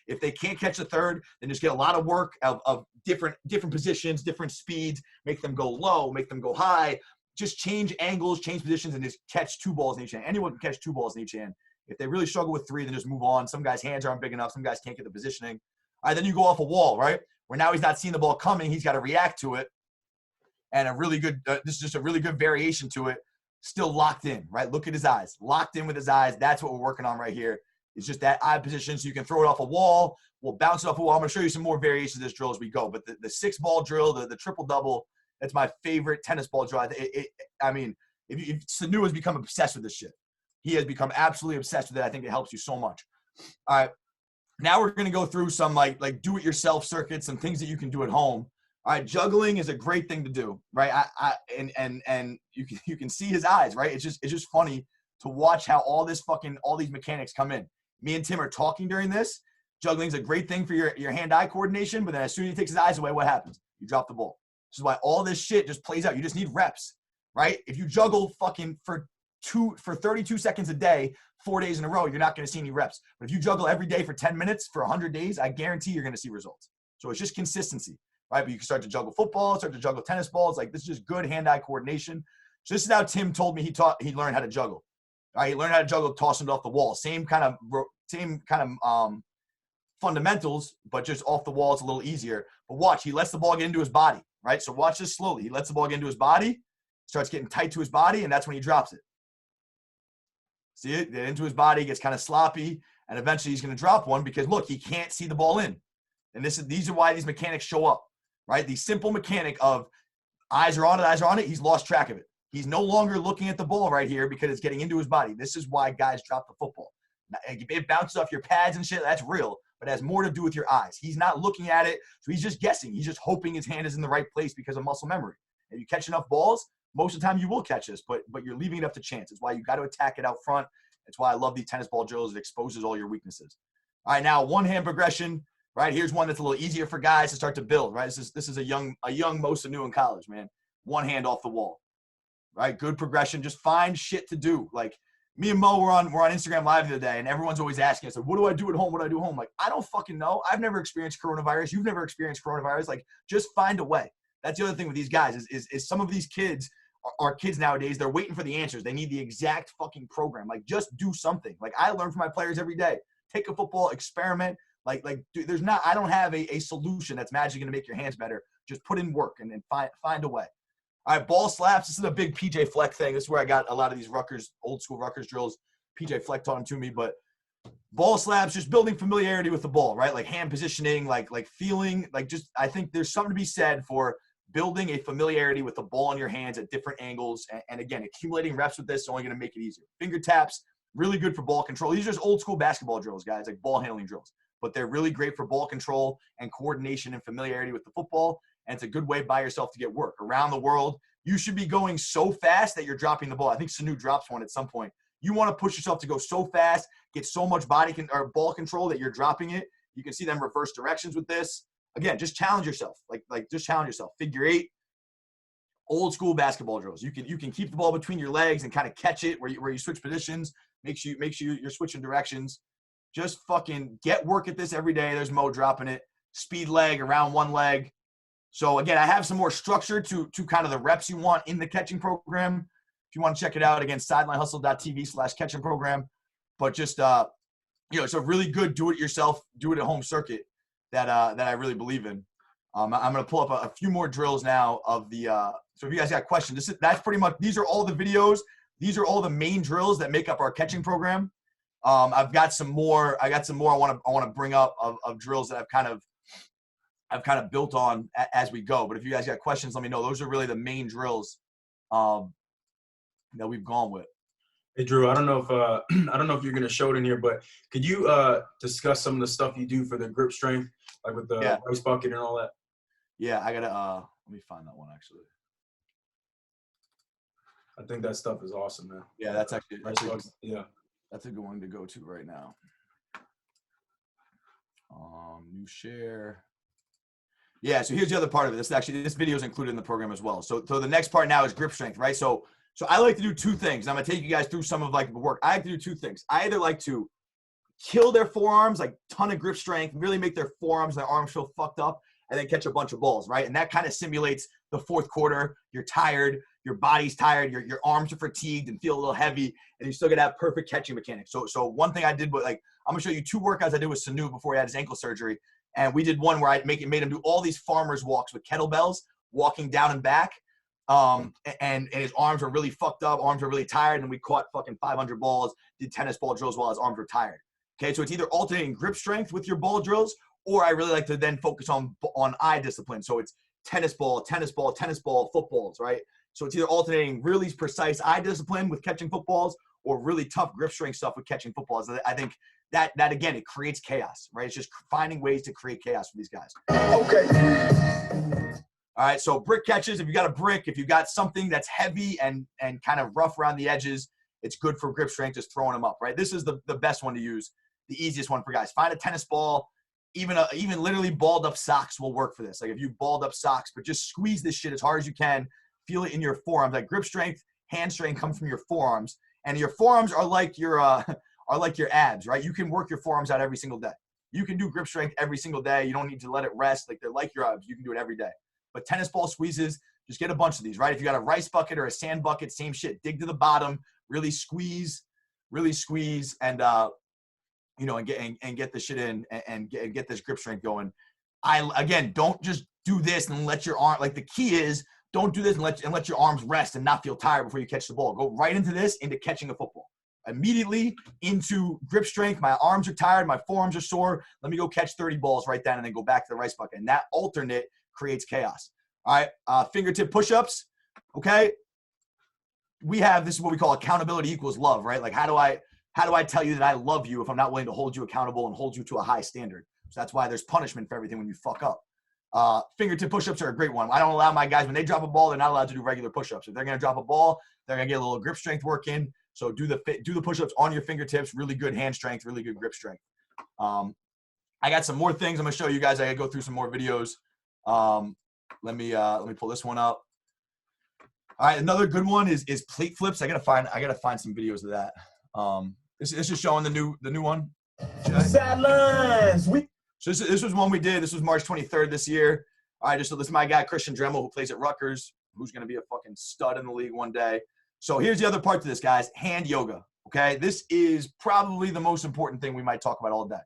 if they can't catch the 3rd, then just get a lot of work of different positions, different speeds, make them go low, make them go high, just change angles, change positions, and just catch 2 balls in each hand. Anyone can catch 2 balls in each hand. If they really struggle with 3, then just move on. Some guys' hands aren't big enough. Some guys can't get the positioning. All right, then you go off a wall, right? Where now he's not seeing the ball coming. He's got to react to it. And a really good, this is just a really good variation to it. Still locked in, right? Look at his eyes. Locked in with his eyes. That's what we're working on right here. It's just that eye position so you can throw it off a wall. We'll bounce it off a wall. I'm going to show you some more variations of this drill as we go. But the 6-ball drill, the triple-double, that's my favorite tennis ball drill. If Sanu has become obsessed with this shit. He has become absolutely obsessed with it. I think it helps you so much. All right. Now we're going to go through some do-it-yourself circuits, some things that you can do at home. All right, juggling is a great thing to do, right? And you can see his eyes, right? It's just funny to watch how all these mechanics come in. Me and Tim are talking during this. Juggling is a great thing for your hand-eye coordination, but then as soon as he takes his eyes away, what happens? You drop the ball. This is why all this shit just plays out. You just need reps, right? If you juggle fucking for 32 seconds a day, 4 days in a row, you're not going to see any reps. But if you juggle every day for 10 minutes for 100 days, I guarantee you're going to see results. So it's just consistency. Right, but you can start to juggle football, start to juggle tennis balls. This is just good hand-eye coordination. So this is how Tim told me he learned how to juggle. All right, he learned how to juggle, tossing it off the wall. Same kind of fundamentals, but just off the wall, it's a little easier. But watch, he lets the ball get into his body. Right, so watch this slowly. He lets the ball get into his body, starts getting tight to his body, and that's when he drops it. See it? Get into his body, gets kind of sloppy, and eventually he's going to drop one because look, he can't see the ball in. And these are why these mechanics show up. Right? The simple mechanic of eyes are on it, he's lost track of it. He's no longer looking at the ball right here because it's getting into his body. This is why guys drop the football. Now, it bounces off your pads and shit. That's real. but it has more to do with your eyes. He's not looking at it, so he's just guessing. He's just hoping his hand is in the right place because of muscle memory. If you catch enough balls, most of the time you will catch this, but you're leaving it up to chance. It's why you got to attack it out front. It's why I love these tennis ball drills. It exposes all your weaknesses. All right, now one-hand progression. Right, here's one that's a little easier for guys to start to build. Right, this is a young Mosa new in college, man. One hand off the wall. Right, good progression. Just find shit to do. Like me and Mo were on Instagram Live the other day, and everyone's always asking us, like, what do I do at home? What do I do at home? Like, I don't fucking know. I've never experienced coronavirus. You've never experienced coronavirus. Like, just find a way. That's the other thing with these guys is some of these kids are kids nowadays. They're waiting for the answers. They need the exact fucking program. Like, just do something. Like, I learn from my players every day. Take a football, experiment. Like, dude, I don't have a solution that's magically going to make your hands better. Just put in work and find a way. All right, ball slaps. This is a big PJ Fleck thing. This is where I got a lot of these old school Rutgers drills. PJ Fleck taught them to me, but ball slaps, just building familiarity with the ball, right? Like hand positioning, like feeling, I think there's something to be said for building a familiarity with the ball in your hands at different angles. And again, accumulating reps with this is only going to make it easier. Finger taps, really good for ball control. These are just old school basketball drills, guys, like ball handling drills. But they're really great for ball control and coordination and familiarity with the football. And it's a good way by yourself to get work. Around the world, you should be going so fast that you're dropping the ball. I think Sanu drops one at some point. You want to push yourself to go so fast, get so much ball control that you're dropping it. You can see them reverse directions with this. Again, just challenge yourself. Like just challenge yourself. Figure 8, old school basketball drills. You can keep the ball between your legs and kind of catch it where you switch positions. Make sure you're switching directions. Just fucking get work at this every day. There's Mo dropping it. Speed leg, around one leg. So again, I have some more structure to kind of the reps you want in the catching program. If you want to check it out, again, sidelinehustle.tv/catching program. But just it's a really good do-it-yourself, do-it-at-home circuit that I really believe in. I'm going to pull up a few more drills now of the. So if you guys got questions, that's pretty much. These are all the videos. These are all the main drills that make up our catching program. I've got some more. I want to bring up of drills that I've kind of built on as we go. But if you guys got questions, let me know. Those are really the main drills that we've gone with. Hey Drew, I don't know if you're gonna show it in here, but could you discuss some of the stuff you do for the grip strength, like with the rice bucket and all that? Yeah, I gotta let me find that one actually. I think that stuff is awesome, man. Yeah, that's actually that's a good one to go to right now. New share. Yeah, so here's the other part of it. This video is included in the program as well. So the next part now is grip strength, right? So I like to do two things. I'm gonna take you guys through some of like the work. I like to do two things. I either like to kill their forearms, like ton of grip strength, really make their forearms, their arms feel fucked up, and then catch a bunch of balls, right? And that kind of simulates the fourth quarter. You're tired, your body's tired, your arms are fatigued and feel a little heavy, and you still gotta have perfect catching mechanics. So one thing I did, I'm gonna show you two workouts I did with Sanu before he had his ankle surgery. And we did one where I made him do all these farmer's walks with kettlebells, walking down and back. And his arms were really fucked up, arms were really tired, and we caught fucking 500 balls, did tennis ball drills while his arms were tired. Okay, so it's either alternating grip strength with your ball drills, or I really like to then focus on eye discipline. So it's tennis ball, footballs, right? So it's either alternating really precise eye discipline with catching footballs or really tough grip strength stuff with catching footballs. I think that again, it creates chaos, right? It's just finding ways to create chaos for these guys. Okay. All right, so brick catches, if you got a brick, if you got something that's heavy and kind of rough around the edges, it's good for grip strength, just throwing them up, right? This is the best one to use, the easiest one for guys. Find a tennis ball, even literally balled up socks will work for this. Like if you balled up socks, but just squeeze this shit as hard as you can, feel it in your forearms. Like grip strength, hand strength comes from your forearms, and your forearms are like your abs, right? You can work your forearms out every single day. You can do grip strength every single day. You don't need to let it rest. Like they're like your abs. You can do it every day. But tennis ball squeezes, just get a bunch of these, right? If you got a rice bucket or a sand bucket, same shit. Dig to the bottom, really squeeze, and and get the shit in and get this grip strength going. Again, don't just do this and let your arm. Like the key is, don't do this and let your arms rest and not feel tired before you catch the ball. Go right into catching a football. Immediately into grip strength. My arms are tired. My forearms are sore. Let me go catch 30 balls right then and then go back to the rice bucket. And that alternate creates chaos. All right, fingertip push-ups. Okay, this is what we call accountability equals love, right? Like how do I How do I tell you that I love you if I'm not willing to hold you accountable and hold you to a high standard? So that's why there's punishment for everything when you fuck up. Fingertip push-ups are a great one. I don't allow my guys, when they drop a ball, they're not allowed to do regular push-ups. If they're going to drop a ball, they're going to get a little grip strength work in. So do the push-ups on your fingertips, really good hand strength, really good grip strength. I got some more things I'm going to show you guys. I got to go through some more videos. Let me pull this one up. All right, another good one is plate flips. I gotta find some videos of that. This is showing the new one. Sidelines. So this was one we did. This was March 23rd this year. All right, so this is my guy Christian Dremel, who plays at Rutgers, who's gonna be a fucking stud in the league one day. So here's the other part to this, guys: hand yoga. Okay, this is probably the most important thing we might talk about all day.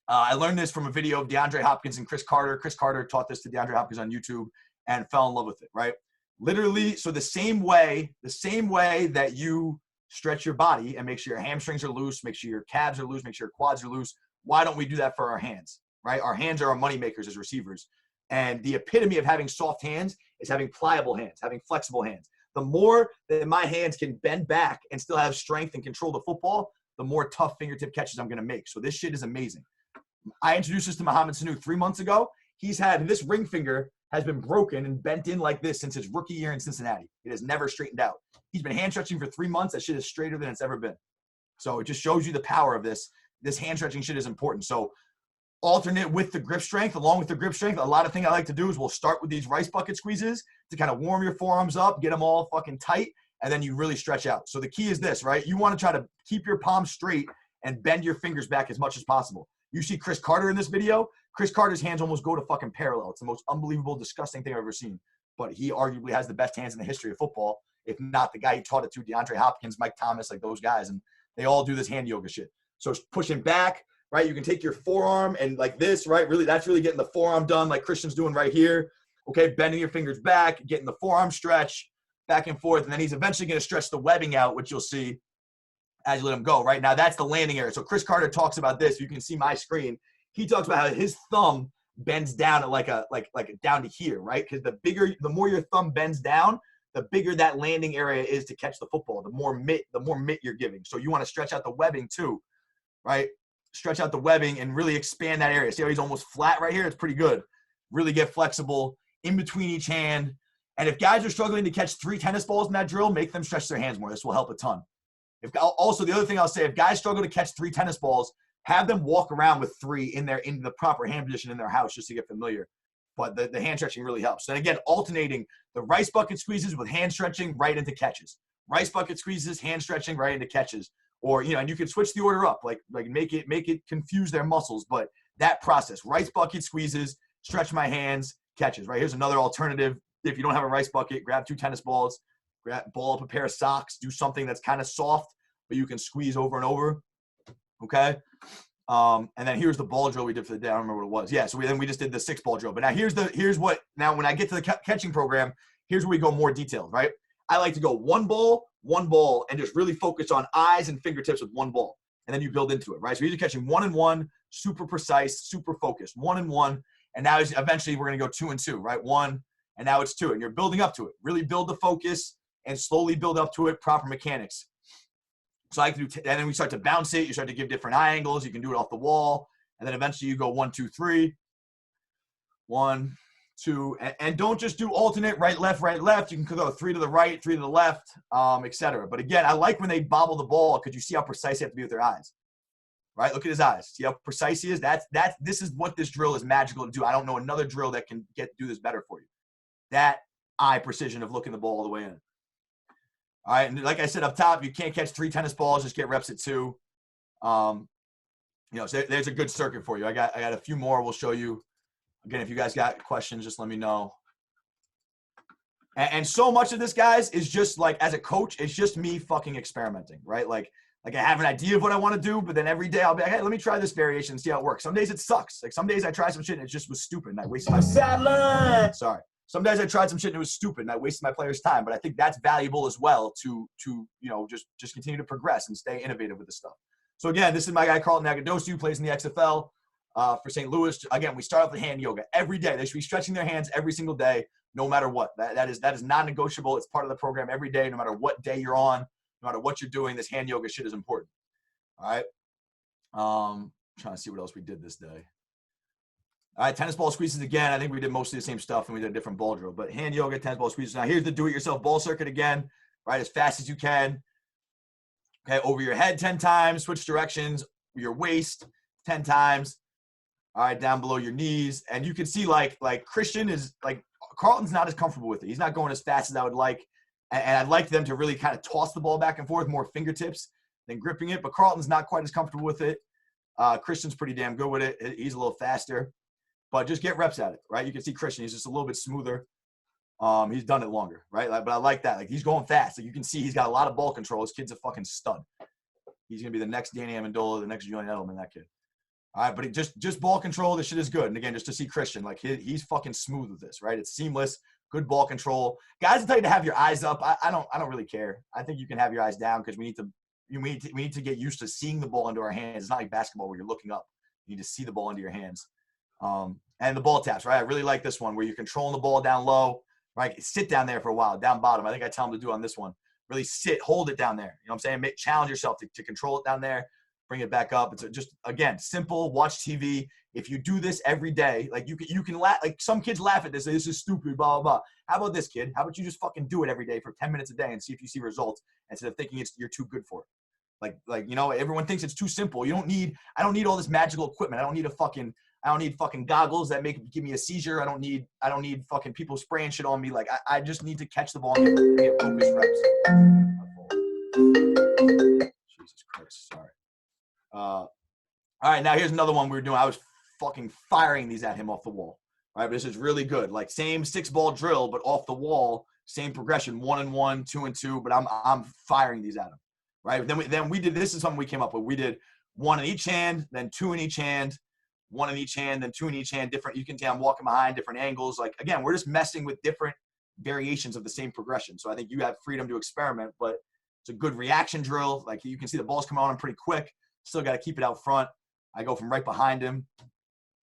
I learned this from a video of DeAndre Hopkins and Chris Carter. Chris Carter taught this to DeAndre Hopkins on YouTube and fell in love with it, right? Literally, so the same way that you stretch your body and make sure your hamstrings are loose, make sure your calves are loose, make sure your quads are loose, why don't we do that for our hands, right? Our hands are our money makers as receivers. And the epitome of having soft hands is having pliable hands, having flexible hands. The more that my hands can bend back and still have strength and control the football, the more tough fingertip catches I'm going to make. So this shit is amazing. I introduced this to Mohamed Sanu 3 months ago. He's had this ring finger has been broken and bent in like this since his rookie year in Cincinnati. It has never straightened out. He's been hand stretching for 3 months. That shit is straighter than it's ever been. So it just shows you the power of this. This hand stretching shit is important. So alternate with the grip strength, along with the grip strength. A lot of things I like to do is we'll start with these rice bucket squeezes to kind of warm your forearms up, get them all fucking tight, and then you really stretch out. So the key is this, right? You want to try to keep your palms straight and bend your fingers back as much as possible. You see Chris Carter in this video. Chris Carter's hands almost go to fucking parallel. It's the most unbelievable, disgusting thing I've ever seen. But he arguably has the best hands in the history of football, if not the guy he taught it to, DeAndre Hopkins, Mike Thomas, like those guys. And they all do this hand yoga shit. So pushing back, right? You can take your forearm and like this, right? Really, that's really getting the forearm done like Christian's doing right here. Okay, bending your fingers back, getting the forearm stretch back and forth. And then he's eventually going to stretch the webbing out, which you'll see as you let him go. Right now, that's the landing area. So Chris Carter talks about this. You can see my screen. He talks about how his thumb bends down at like down to here, right? Because the more your thumb bends down, the bigger that landing area is to catch the football. The more mitt you're giving. So you want to stretch out the webbing too, right? Stretch out the webbing and really expand that area. See how he's almost flat right here? It's pretty good. Really get flexible in between each hand. And if guys are struggling to catch 3 tennis balls in that drill, make them stretch their hands more. This will help a ton. Also, the other thing I'll say, if guys struggle to catch 3 tennis balls, have them walk around with 3 in the proper hand position in their house just to get familiar. But the hand stretching really helps. And again, alternating the rice bucket squeezes with hand stretching right into catches. Rice bucket squeezes, hand stretching right into catches. Or, and you can switch the order up, like make it confuse their muscles. But that process, rice bucket squeezes, stretch my hands, catches, right? Here's another alternative. If you don't have a rice bucket, grab 2 tennis balls, ball up a pair of socks, do something that's kind of soft, but you can squeeze over and over. Okay. And then here's the ball drill we did for the day. I don't remember what it was. Yeah. So we just did the 6-ball drill. But now when I get to the catching program, here's where we go more detailed, right? I like to go one ball, and just really focus on eyes and fingertips with 1 ball. And then you build into it, right? So you're catching 1 and 1, super precise, super focused, 1 and 1. And now eventually we're going to go 2 and 2, right? 1, and now it's 2. And you're building up to it. Really build the focus and slowly build up to it, proper mechanics. So I can do, and then we start to bounce it. You start to give different eye angles. You can do it off the wall. And then eventually you go 1, 2, 3. 1, 2, and don't just do alternate right, left, right, left. You can go 3 to the right, 3 to the left, etc. But again, I like when they bobble the ball because you see how precise they have to be with their eyes. Right? Look at his eyes. See how precise he is? This is what this drill is magical to do. I don't know another drill that can do this better for you. That eye precision of looking the ball all the way in. All right, and like I said up top, you can't catch 3 tennis balls. Just get reps at 2. So there's a good circuit for you. I got a few more. We'll show you. Again, if you guys got questions, just let me know. And so much of this, guys, is just like, as a coach, it's just me fucking experimenting, right? Like I have an idea of what I want to do, but then every day I'll be like, hey, let me try this variation and see how it works. Some days it sucks. Like some days I try some shit and it just was stupid and I wasted my Sideline. Sorry. Some days I tried some shit and it was stupid and I wasted my players' time. But I think that's valuable as well to just continue to progress and stay innovative with this stuff. So again, this is my guy Carlton Agadosu, who plays in the XFL for St. Louis. Again, we start off with hand yoga every day. They should be stretching their hands every single day, no matter what. That is non-negotiable. It's part of the program every day, no matter what day you're on, no no matter what you're doing, this hand yoga shit is important. All right. Trying to see what else we did this day. All right, tennis ball squeezes again. I think we did mostly the same stuff and we did a different ball drill. But hand yoga, tennis ball squeezes. Now here's the do-it-yourself ball circuit again, right? As fast as you can. Okay, over your head 10 times, switch directions, your waist 10 times. All right, down below your knees. And you can see like Christian is like, Carlton's not as comfortable with it. He's not going as fast as I would like. And I'd like them to really kind of toss the ball back and forth, more fingertips than gripping it. But Carlton's not quite as comfortable with it. Christian's pretty damn good with it. He's a little faster. But just get reps at it, right? You can see Christian, he's just a little bit smoother. He's done it longer, right? But I like that. Like, he's going fast. Like, you can see he's got a lot of ball control. This kid's a fucking stud. He's going to be the next Danny Amendola, the next Julian Edelman, that kid. All right, but just ball control, this shit is good. And again, just to see Christian, like, he's fucking smooth with this, right? It's seamless, good ball control. Guys will tell you to have your eyes up. I don't really care. I think you can have your eyes down because we need to get used to seeing the ball into our hands. It's not like basketball where you're looking up. You need to see the ball into your hands. And the ball taps, right? I really like this one where you're controlling the ball down low, right? Sit down there for a while, down bottom. I think I tell them to do on this one. Really sit, hold it down there. You know what I'm saying? Challenge yourself to control it down there, bring it back up. It's just, again, simple, watch TV. If you do this every day, like you can laugh, like some kids laugh at this. This is stupid, blah, blah, blah. How about this, kid? How about you just fucking do it every day for 10 minutes a day and see if you see results instead of thinking you're too good for it. Like, you know, everyone thinks it's too simple. I don't need all this magical equipment. I don't need fucking goggles that give me a seizure. I don't need fucking people spraying shit on me. Like, I just need to catch the ball and get focused reps. Jesus Christ, sorry. All right, now here's another one we were doing. I was fucking firing these at him off the wall. All right, but this is really good. Like, same 6-ball drill, but off the wall, same progression, 1 and 1, 2 and 2. But I'm firing these at him. Right. Then we did. This is something we came up with. We did 1 in each hand, then 2 in each hand, 1 in each hand, then 2 in each hand. Different. You can tell I'm walking behind, different angles. Like, again, we're just messing with different variations of the same progression. So I think you have freedom to experiment, but it's a good reaction drill. Like, you can see the ball's coming on him pretty quick. Still got to keep it out front. I go from right behind him.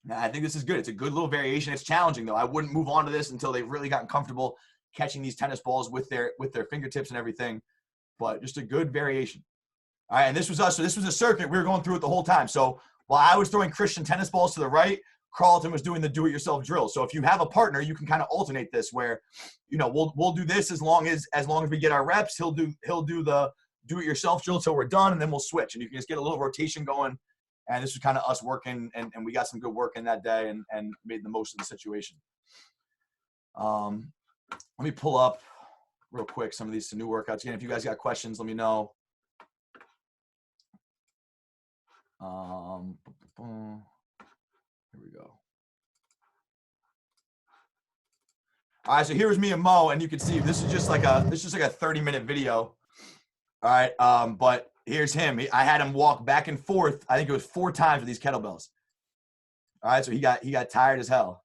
Now, I think this is good. It's a good little variation. It's challenging though. I wouldn't move on to this until they've really gotten comfortable catching these tennis balls with their fingertips and everything. But just a good variation. All right, and this was us. So this was a circuit. We were going through it the whole time. So while I was throwing Christian tennis balls to the right, Carlton was doing the do-it-yourself drill. So if you have a partner, you can kind of alternate this where, you know, we'll do this as long as we get our reps. He'll do the do-it-yourself drill till we're done, and then we'll switch. And you can just get a little rotation going. And this was kind of us working, and we got some good work in that day and made the most of the situation. Let me pull up real quick some of these new workouts. Again, if you guys got questions, let me know. Here we go. All right, so here's me and Mo, and you can see this is just like a 30-minute video. All right, but here's him. I had him walk back and forth. I think it was 4 times with these kettlebells. All right, so he got tired as hell.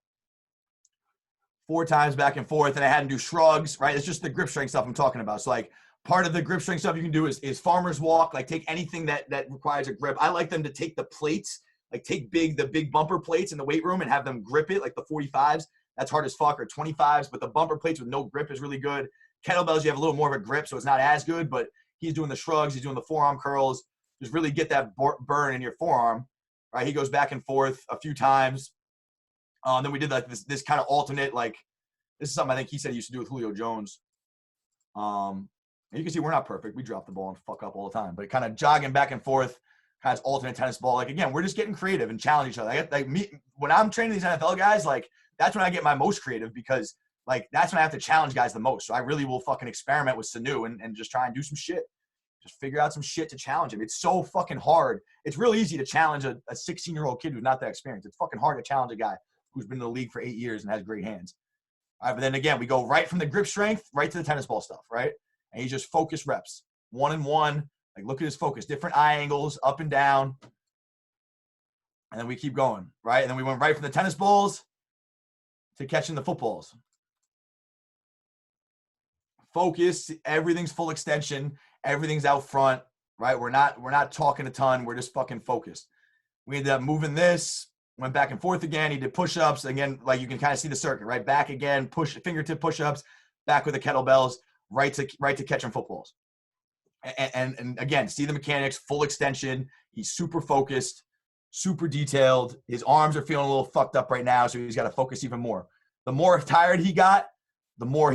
4 times back and forth, and I had him do shrugs, right? It's just the grip strength stuff I'm talking about. So, like, part of the grip strength stuff you can do is farmer's walk, like take anything that requires a grip. I like them to take the plates, like take the big bumper plates in the weight room and have them grip it, like the 45s. That's hard as fuck, or 25s, but the bumper plates with no grip is really good. Kettlebells, you have a little more of a grip, so it's not as good, but he's doing the shrugs, he's doing the forearm curls. Just really get that burn in your forearm, right? He goes back and forth a few times. Then we did like this kind of alternate, like this is something I think he said he used to do with Julio Jones. You can see we're not perfect. We drop the ball and fuck up all the time, but kind of jogging back and forth, kind of alternate tennis ball. Like, again, we're just getting creative and challenge each other. When I'm training these NFL guys, like that's when I get my most creative because like that's when I have to challenge guys the most. So I really will fucking experiment with Sanu and just try and do some shit. Just figure out some shit to challenge him. It's so fucking hard. It's really easy to challenge a 16-year-old kid who's not that experienced. It's fucking hard to challenge a guy who's been in the league for 8 years and has great hands. All right, but then again, we go right from the grip strength right to the tennis ball stuff, right? And he just focus reps, 1 and 1. Like, look at his focus, different eye angles, up and down. And then we keep going, right? And then we went right from the tennis balls to catching the footballs. Focus, everything's full extension, everything's out front, right? We're not talking a ton, we're just fucking focused. We ended up moving this, went back and forth again. He did push-ups. Again, like you can kind of see the circuit, right? Back again, fingertip push-ups, back with the kettlebells, right to catching footballs. And again, see the mechanics, full extension. He's super focused, super detailed. His arms are feeling a little fucked up right now, so he's got to focus even more. The more tired he got, the more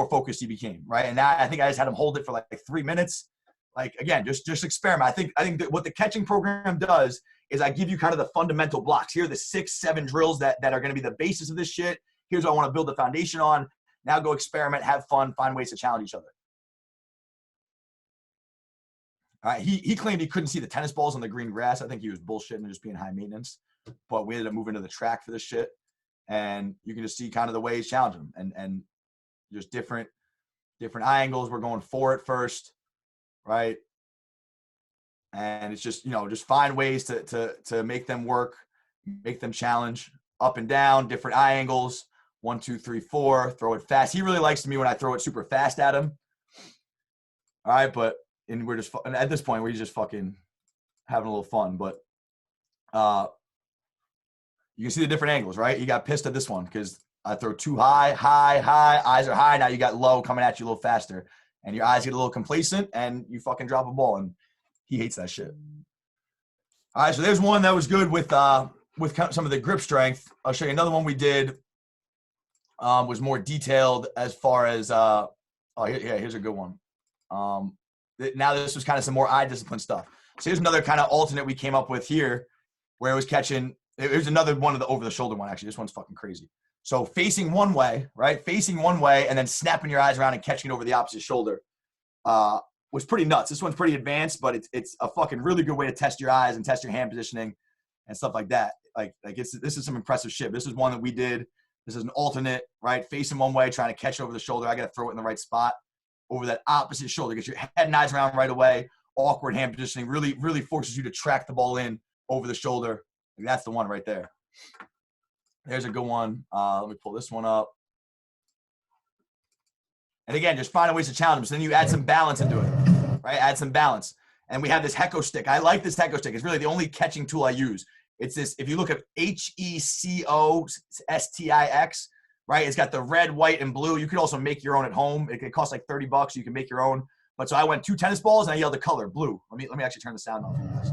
focused he became, right? And now I think I just had him hold it for like 3 minutes. Like, again, just experiment. I think that what the catching program does is I give you kind of the fundamental blocks. Here are the 6-7 drills that are going to be the basis of this shit. Here's what I want to build the foundation on. Now go experiment, have fun, find ways to challenge each other. All right, he claimed he couldn't see the tennis balls on the green grass. I think he was bullshitting and just being high maintenance. But we ended up moving to the track for this shit. And you can just see kind of the way he's challenging them. And just different eye angles. We're going for it first, right? And it's just, just find ways to make them work, make them challenge up and down, different eye angles. 1, 2, 3, 4. Throw it fast. He really likes me when I throw it super fast at him. All right, and we're just at this point we're just fucking having a little fun. But you can see the different angles, right? He got pissed at this one because I throw too high, eyes are high. Now you got low coming at you a little faster, and your eyes get a little complacent, and you fucking drop a ball, and he hates that shit. All right, so there's one that was good with some of the grip strength. I'll show you another one we did. Was more detailed as far as here's a good one. Now this was kind of some more eye discipline stuff. So here's another kind of alternate we came up with here, where it was catching. Here's another one of the over the shoulder one. Actually, this one's fucking crazy. So facing one way, right? Facing one way, and then snapping your eyes around and catching it over the opposite shoulder was pretty nuts. This one's pretty advanced, but it's a fucking really good way to test your eyes and test your hand positioning and stuff like that. This is some impressive shit. This is one that we did. This is an alternate, right? Facing one way, trying to catch over the shoulder. I got to throw it in the right spot over that opposite shoulder. Get your head and eyes around right away. Awkward hand positioning really, really forces you to track the ball in over the shoulder. That's the one right there. There's a good one. Let me pull this one up. And again, just finding ways to challenge them. So then you add some balance into it, right? Add some balance. And we have this Hecko stick. I like this Hecko stick. It's really the only catching tool I use. It's this, if you look at HECOSTIX, right? It's got the red, white, and blue. You could also make your own at home. It costs like $30. You can make your own. But so I went 2 tennis balls and I yelled the color, blue. Let me actually turn the sound off for you guys.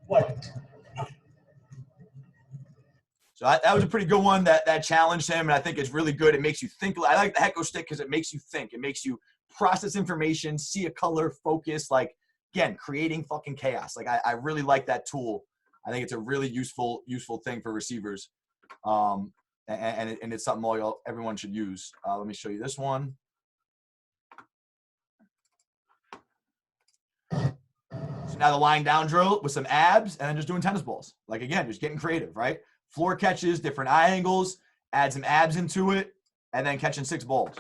What? So that was a pretty good one that challenged him, and I think it's really good. It makes you think. I like the Hecko stick because it makes you think. It makes you process information, see a color, focus. Like, again, creating fucking chaos. Like, I really like that tool. I think it's a really useful thing for receivers, and it's something everyone should use. Let me show you this one. So now the lying down drill with some abs, and then just doing tennis balls. Like, again, just getting creative, right? Floor catches, different eye angles, add some abs into it, and then catching 6 balls.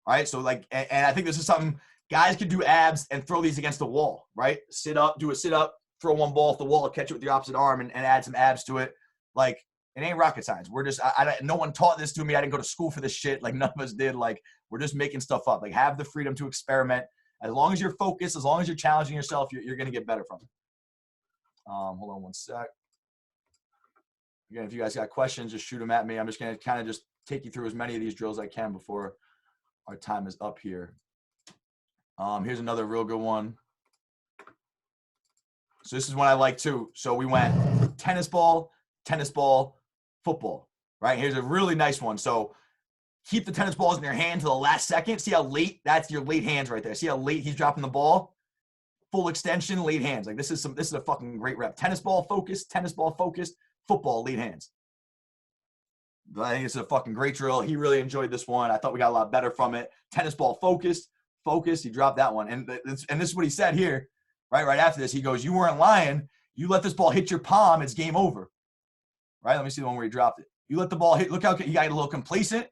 All right, so like, and I think this is something guys can do abs and throw these against the wall, right? Sit up, do a sit up, throw one ball off the wall, catch it with your opposite arm, and add some abs to it. Like, it ain't rocket science. We're just, no one taught this to me. I didn't go to school for this shit. Like, none of us did. Like, we're just making stuff up. Like, have the freedom to experiment. As long as you're focused, as long as you're challenging yourself, you're going to get better from it. Hold on one sec. Again, if you guys got questions, just shoot them at me. I'm just going to kind of just take you through as many of these drills as I can before our time is up here. Here's another real good one. So this is one I like too. So we went tennis ball, football, right? Here's a really nice one. So keep the tennis balls in your hand to the last second. See how late? That's your late hands right there. See how late he's dropping the ball? Full extension, late hands. Like, this is a fucking great rep. Tennis ball focused, football, late hands. But I think it's a fucking great drill. He really enjoyed this one. I thought we got a lot better from it. Tennis ball focused. He dropped that one. And this is what he said here, right after this. He goes, you weren't lying. You let this ball hit your palm, it's game over. Right? Let me see the one where he dropped it. You let the ball hit. Look how he got a little complacent.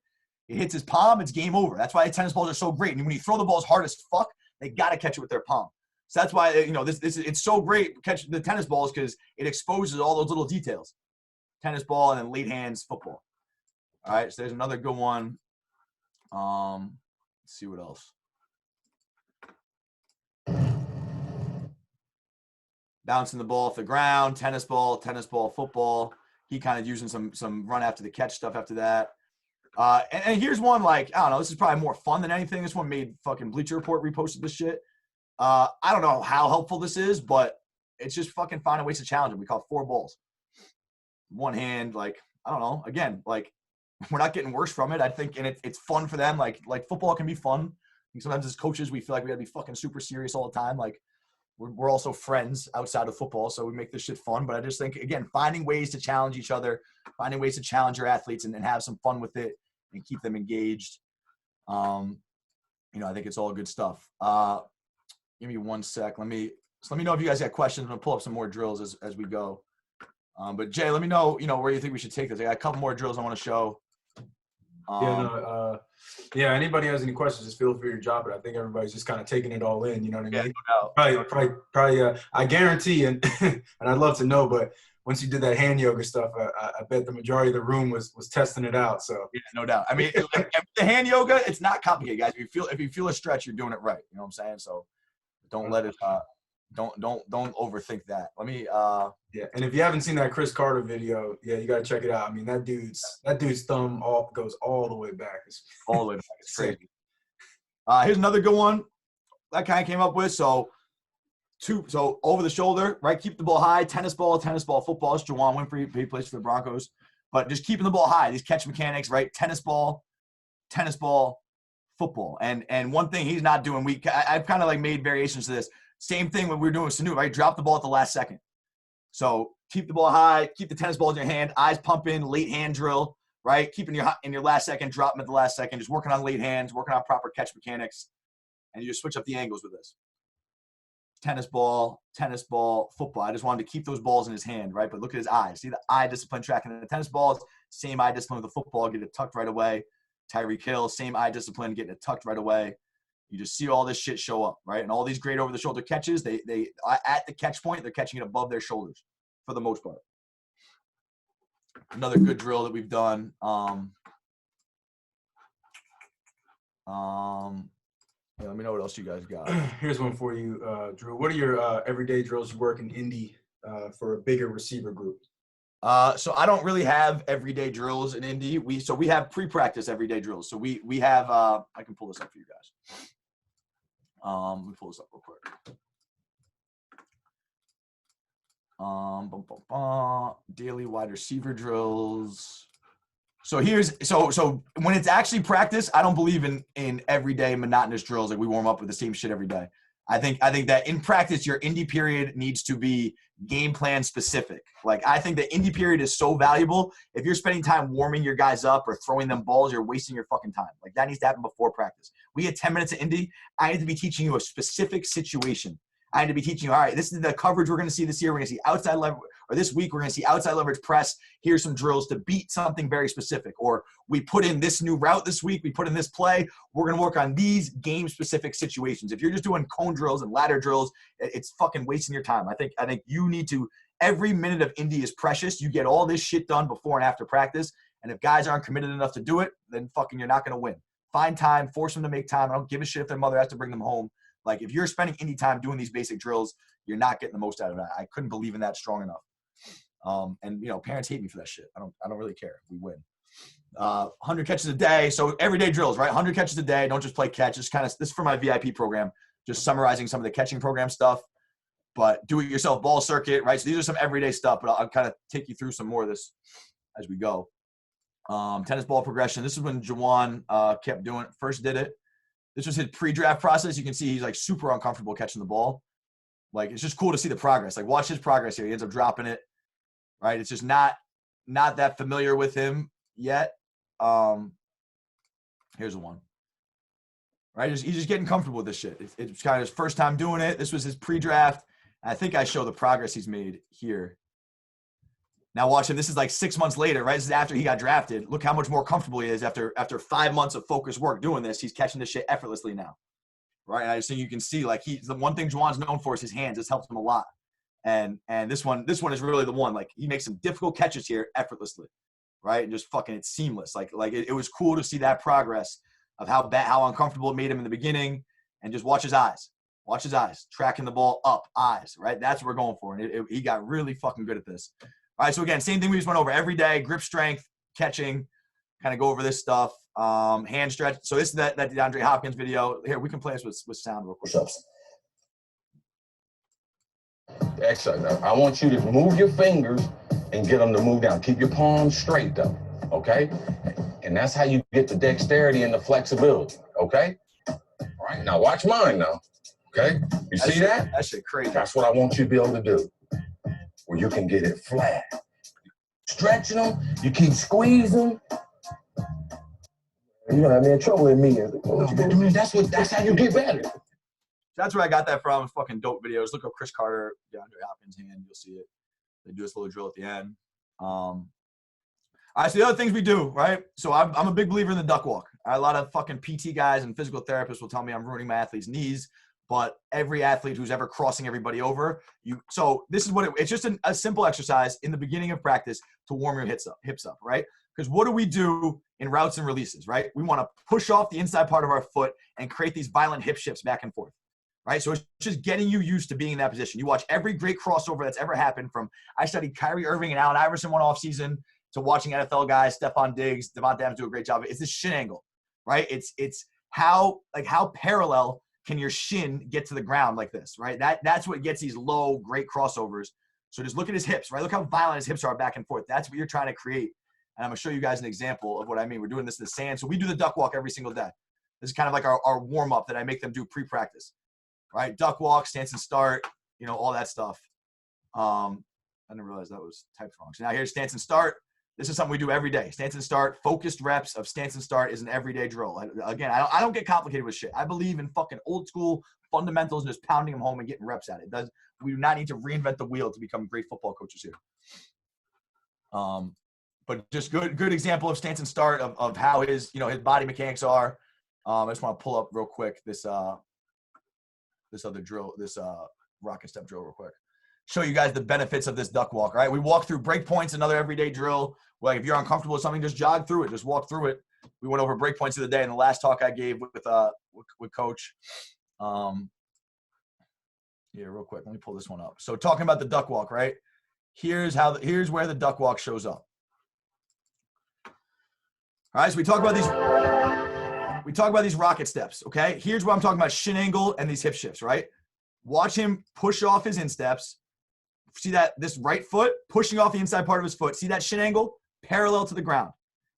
It hits his palm, it's game over. That's why tennis balls are so great. And when you throw the balls hard as fuck, they got to catch it with their palm. So that's why, it's so great catch the tennis balls, because it exposes all those little details. Tennis ball and then late hands, football. All right, so there's another good one. Let's see what else. Bouncing the ball off the ground, tennis ball, football. he kind of using some run after the catch stuff after that. And here's one, like, I don't know, this is probably more fun than anything. This one made fucking Bleacher Report reposted this shit. I don't know how helpful this is, but it's just fucking finding ways to challenge him. We caught 4 balls. One hand, like, I don't know. Again, like, we're not getting worse from it, I think, and it's fun for them. Like football can be fun. Sometimes as coaches, we feel like we gotta be fucking super serious all the time. Like, we're also friends outside of football, so we make this shit fun. But I just think, again, finding ways to challenge each other, finding ways to challenge your athletes and have some fun with it and keep them engaged. I think it's all good stuff. Give me one sec. Let me know if you guys got questions. I'm gonna pull up some more drills as we go. But Jay, let me know, where you think we should take this. I got a couple more drills I want to show. Anybody has any questions, just feel free to drop it. I think everybody's just kind of taking it all in, you know what I mean? No doubt. Probably, I guarantee, and and I'd love to know, but once you did that hand yoga stuff, I bet the majority of the room was testing it out. So yeah, no doubt. I mean, the hand yoga, it's not complicated, guys. If you feel a stretch, you're doing it right. You know what I'm saying? So don't let it. Don't overthink that. Let me. And if you haven't seen that Chris Carter video, you got to check it out. I mean, that dude's thumb goes all the way back. All the way back. It's crazy. Here's another good one that kind of came up with. So over the shoulder, right? Keep the ball high. Tennis ball, football. It's Juwan Winfrey. He plays for the Broncos. But just keeping the ball high. These catch mechanics, right? Tennis ball, football. And one thing he's not doing, I've kind of like made variations to this. Same thing when we were doing with Sanu, right? Drop the ball at the last second. So keep the ball high, keep the tennis ball in your hand, eyes pumping, late hand drill, right? Keeping in your last second, drop them at the last second, just working on late hands, working on proper catch mechanics, and you just switch up the angles with this. Tennis ball, football. I just wanted to keep those balls in his hand, right? But look at his eyes. See the eye discipline tracking the tennis balls, same eye discipline with the football, get it tucked right away. Tyreek Hill, same eye discipline, getting it tucked right away. You just see all this shit show up, right? And all these great over-the-shoulder catches, they at the catch point, they're catching it above their shoulders for the most part. Another good drill that we've done. Let me know what else you guys got. Here's one for you, Drew. What are your everyday drills you work in Indy for a bigger receiver group? So I don't really have everyday drills in Indy. We have pre-practice everyday drills. So we have I can pull this up for you guys. Let me pull this up real quick. Daily wide receiver drills. So so when it's actually practice, I don't believe in everyday monotonous drills like we warm up with the same shit every day. I think that in practice, your Indy period needs to be game plan specific. Like, I think the Indy period is so valuable. If you're spending time warming your guys up or throwing them balls, you're wasting your fucking time. Like, that needs to happen before practice. We had 10 minutes of Indy. I need to be teaching you a specific situation. I need to be teaching you, all right, this is the coverage we're going to see this year. We're going to see outside leverage, or this week we're going to see outside leverage press. Here's some drills to beat something very specific. Or we put in this new route this week. We put in this play. We're going to work on these game-specific situations. If you're just doing cone drills and ladder drills, it's fucking wasting your time. I think you need to – every minute of Indy is precious. You get all this shit done before and after practice. And if guys aren't committed enough to do it, then fucking you're not going to win. Find time. Force them to make time. I don't give a shit if their mother has to bring them home. Like, if you're spending Indy time doing these basic drills, you're not getting the most out of it. I couldn't believe in that strong enough. And parents hate me for that shit. I don't really care. We win. 100 catches a day. So everyday drills, right? 100 catches a day. Don't just play catch. This is for my VIP program. Just summarizing some of the catching program stuff. But do it yourself ball circuit, right? So these are some everyday stuff. But I'll kind of take you through some more of this as we go. Tennis ball progression. This is when Juwan kept doing it. First did it. This was his pre-draft process. You can see he's like super uncomfortable catching the ball. Like, it's just cool to see the progress. Like, watch his progress here. He ends up dropping it, right? It's just not that familiar with him yet. Here's the one, right? He's just getting comfortable with this shit. It's kind of his first time doing it. This was his pre-draft. I think I show the progress he's made here. Now watch him. This is like 6 months later, right? This is after he got drafted. Look how much more comfortable he is after 5 months of focused work doing this. He's catching this shit effortlessly now, right? I just think you can see, like, the one thing Juwan's known for is his hands. This helps him a lot. And this one is really the one. Like, he makes some difficult catches here effortlessly, right? And just fucking, it's seamless. Like it was cool to see that progress of how uncomfortable it made him in the beginning, and just watch his eyes. Watch his eyes, tracking the ball up, eyes, right? That's what we're going for. And he got really fucking good at this. All right, so again, same thing we just went over every day, grip strength, catching, kind of go over this stuff, hand stretch. So this is that DeAndre Hopkins video. Here, we can play this with sound real quick. Push-ups. Excellent. Now, I want you to move your fingers and get them to move down. Keep your palms straight, though, okay? And that's how you get the dexterity and the flexibility, okay? All right, now watch mine now, okay? You see that? That shit crazy. That's what I want you to be able to do, where you can get it flat. Stretching them, you keep squeezing. You're gonna have me in trouble in me. No, that's how you get better. That's where I got that from. Fucking dope videos. Look up Chris Carter, DeAndre Hopkins' hand. You'll see it. They do this little drill at the end. All right, so the other things we do, right? So I'm a big believer in the duck walk. A lot of fucking PT guys and physical therapists will tell me I'm ruining my athlete's knees, but every athlete who's ever crossing everybody over, so this is what it's just a simple exercise in the beginning of practice to warm your hips up, right? Because what do we do in routes and releases, right? We want to push off the inside part of our foot and create these violent hip shifts back and forth. Right? So it's just getting you used to being in that position. You watch every great crossover that's ever happened from, I studied Kyrie Irving and Allen Iverson one off season to watching NFL guys, Stephon Diggs, Devontae Adams do a great job. It's this shin angle, right? It's how parallel can your shin get to the ground like this, right? That's what gets these low, great crossovers. So just look at his hips, right? Look how violent his hips are back and forth. That's what you're trying to create. And I'm gonna show you guys an example of what I mean. We're doing this in the sand. So we do the duck walk every single day. This is kind of like our warm-up that I make them do pre-practice. Right, duck walk, stance and start, all that stuff. I didn't realize that was typed wrong. So now here's stance and start. This is something we do every day. Stance and start, focused reps of stance and start is an everyday drill. Again, I don't get complicated with shit. I believe in fucking old school fundamentals and just pounding them home and getting reps at it. We do not need to reinvent the wheel to become great football coaches here. But just good example of stance and start of how his body mechanics are. I just want to pull up real quick this other drill, this rocket step drill real quick. Show you guys the benefits of this duck walk, right? We walk through break points, another everyday drill. Like if you're uncomfortable with something, just jog through it, just walk through it. We went over break points of the day in the last talk I gave with Coach. Yeah, real quick, let me pull this one up. So talking about the duck walk, right? Here's where the duck walk shows up. All right, so we talk about these rocket steps, okay? Here's what I'm talking about, shin angle and these hip shifts, right? Watch him push off his insteps. See that this right foot pushing off the inside part of his foot. See that shin angle? Parallel to the ground.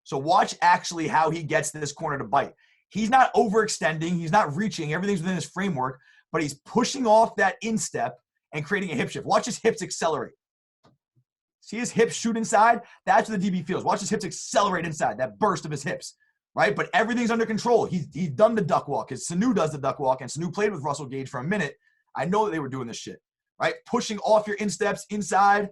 So watch actually how he gets this corner to bite. He's not overextending. He's not reaching. Everything's within his framework, but he's pushing off that instep and creating a hip shift. Watch his hips accelerate. See his hips shoot inside? That's what the DB feels. Watch his hips accelerate inside, that burst of his hips. Right? But everything's under control. He's done the duck walk. Because Sanu does the duck walk, and Sanu played with Russell Gage for a minute. I know that they were doing this shit. Right? Pushing off your insteps inside.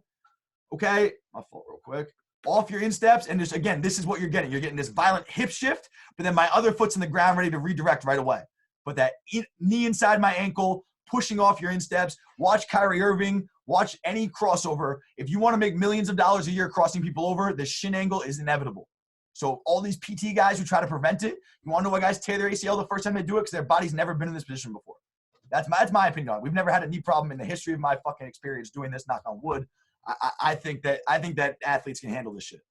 Okay? My fault real quick. Off your insteps. And just, again, this is what you're getting. You're getting this violent hip shift, but then my other foot's in the ground ready to redirect right away. But that knee inside my ankle, pushing off your insteps. Watch Kyrie Irving. Watch any crossover. If you want to make millions of dollars a year crossing people over, the shin angle is inevitable. So all these PT guys who try to prevent it, you want to know why guys tear their ACL the first time they do it? Because their body's never been in this position before. That's my opinion on it. We've never had a knee problem in the history of my fucking experience doing this, knock on wood. I think that athletes can handle this shit.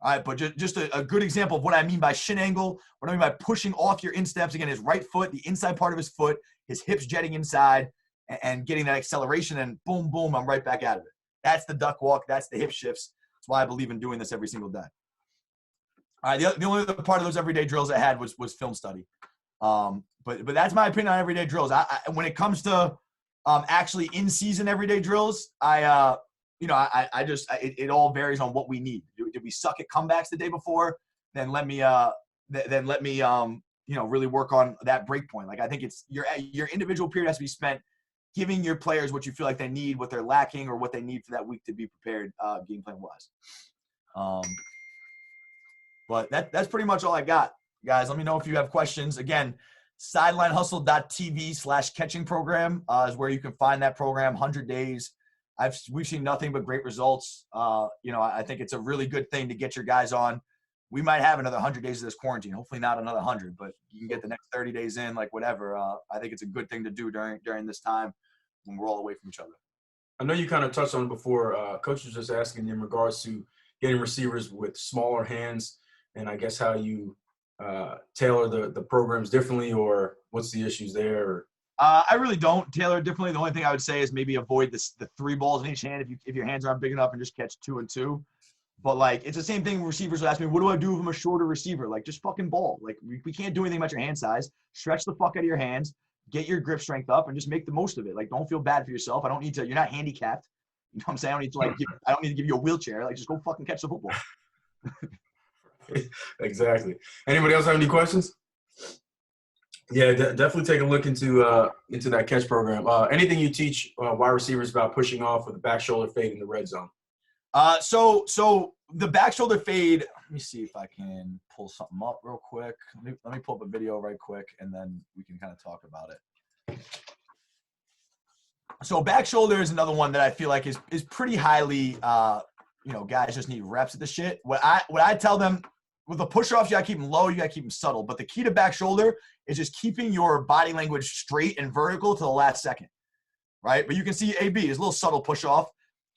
All right, but just a good example of what I mean by shin angle, what I mean by pushing off your insteps. Again, his right foot, the inside part of his foot, his hips jetting inside and getting that acceleration, and boom, boom, I'm right back out of it. That's the duck walk. That's the hip shifts. That's why I believe in doing this every single day. All right, the only other part of those everyday drills I had was film study. But that's my opinion on everyday drills. When it comes to actually in season everyday drills, it all varies on what we need. Did we suck at comebacks the day before? Then let me really work on that break point. Like I think it's your individual period has to be spent giving your players what you feel like they need, what they're lacking, or what they need for that week to be prepared game plan wise. But that's pretty much all I got, guys. Let me know if you have questions. Again, sidelinehustle.tv/catching program is where you can find that program. 100 days. We've seen nothing but great results. I think it's a really good thing to get your guys on. We might have another 100 days of this quarantine. Hopefully not another 100, but you can get the next 30 days in, like whatever. I think it's a good thing to do during this time when we're all away from each other. I know you kind of touched on it before. Coach was just asking in regards to getting receivers with smaller hands, and I guess how you tailor the programs differently, or what's the issues there? I really don't tailor it differently. The only thing I would say is maybe avoid the 3 balls in each hand if your hands aren't big enough, and just catch 2 and 2. But like, it's the same thing. Receivers will ask me, what do I do if I'm a shorter receiver? Like, just fucking ball. Like, we can't do anything about your hand size. Stretch the fuck out of your hands, get your grip strength up, and just make the most of it. Like, don't feel bad for yourself. I don't need to. You're not handicapped. You know what I'm saying? I don't need to give you a wheelchair. Like, just go fucking catch the football. Exactly. Anybody else have any questions? Yeah, definitely take a look into that catch program. Anything you teach wide receivers about pushing off with the back shoulder fade in the red zone? So the back shoulder fade. Let me see if I can pull something up real quick. Let me pull up a video right quick, and then we can kind of talk about it. So back shoulder is another one that I feel like is pretty highly. Guys just need reps at the shit. What I tell them. With the push-offs, you got to keep them low, you got to keep them subtle. But the key to back shoulder is just keeping your body language straight and vertical to the last second, right? But you can see AB is a little subtle push-off.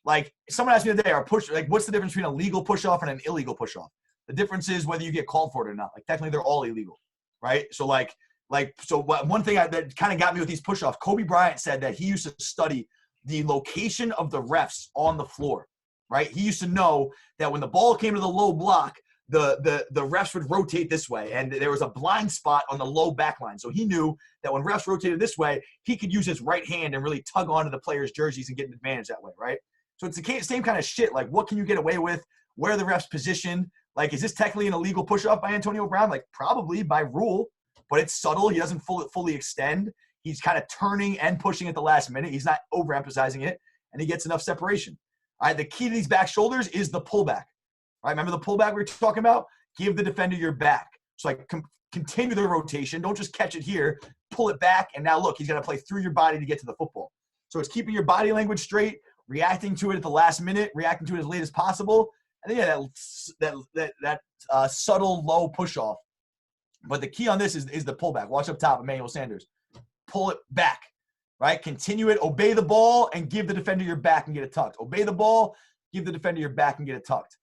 Like, someone asked me today, what's the difference between a legal push-off and an illegal push-off? The difference is whether you get called for it or not. Like, technically, they're all illegal, right? So, one thing that kind of got me with these push-offs, Kobe Bryant said that he used to study the location of the refs on the floor, right? He used to know that when the ball came to the low block, the refs would rotate this way, and there was a blind spot on the low back line. So he knew that when refs rotated this way, he could use his right hand and really tug onto the players' jerseys and get an advantage that way, right? So it's the same kind of shit. Like, what can you get away with? Where are the refs positioned? Like, is this technically an illegal push-off by Antonio Brown? Like, probably by rule, but it's subtle. He doesn't fully extend. He's kind of turning and pushing at the last minute. He's not overemphasizing it, and he gets enough separation. All right, the key to these back shoulders is the pullback. Right, remember the pullback we were talking about? Give the defender your back. So like continue the rotation. Don't just catch it here. Pull it back, and now look, he's got to play through your body to get to the football. So it's keeping your body language straight, reacting to it at the last minute, reacting to it as late as possible. And then that subtle low push off. But the key on this is the pullback. Watch up top, Emmanuel Sanders. Pull it back. Right, continue it. Obey the ball and give the defender your back and get it tucked. Obey the ball, give the defender your back and get it tucked.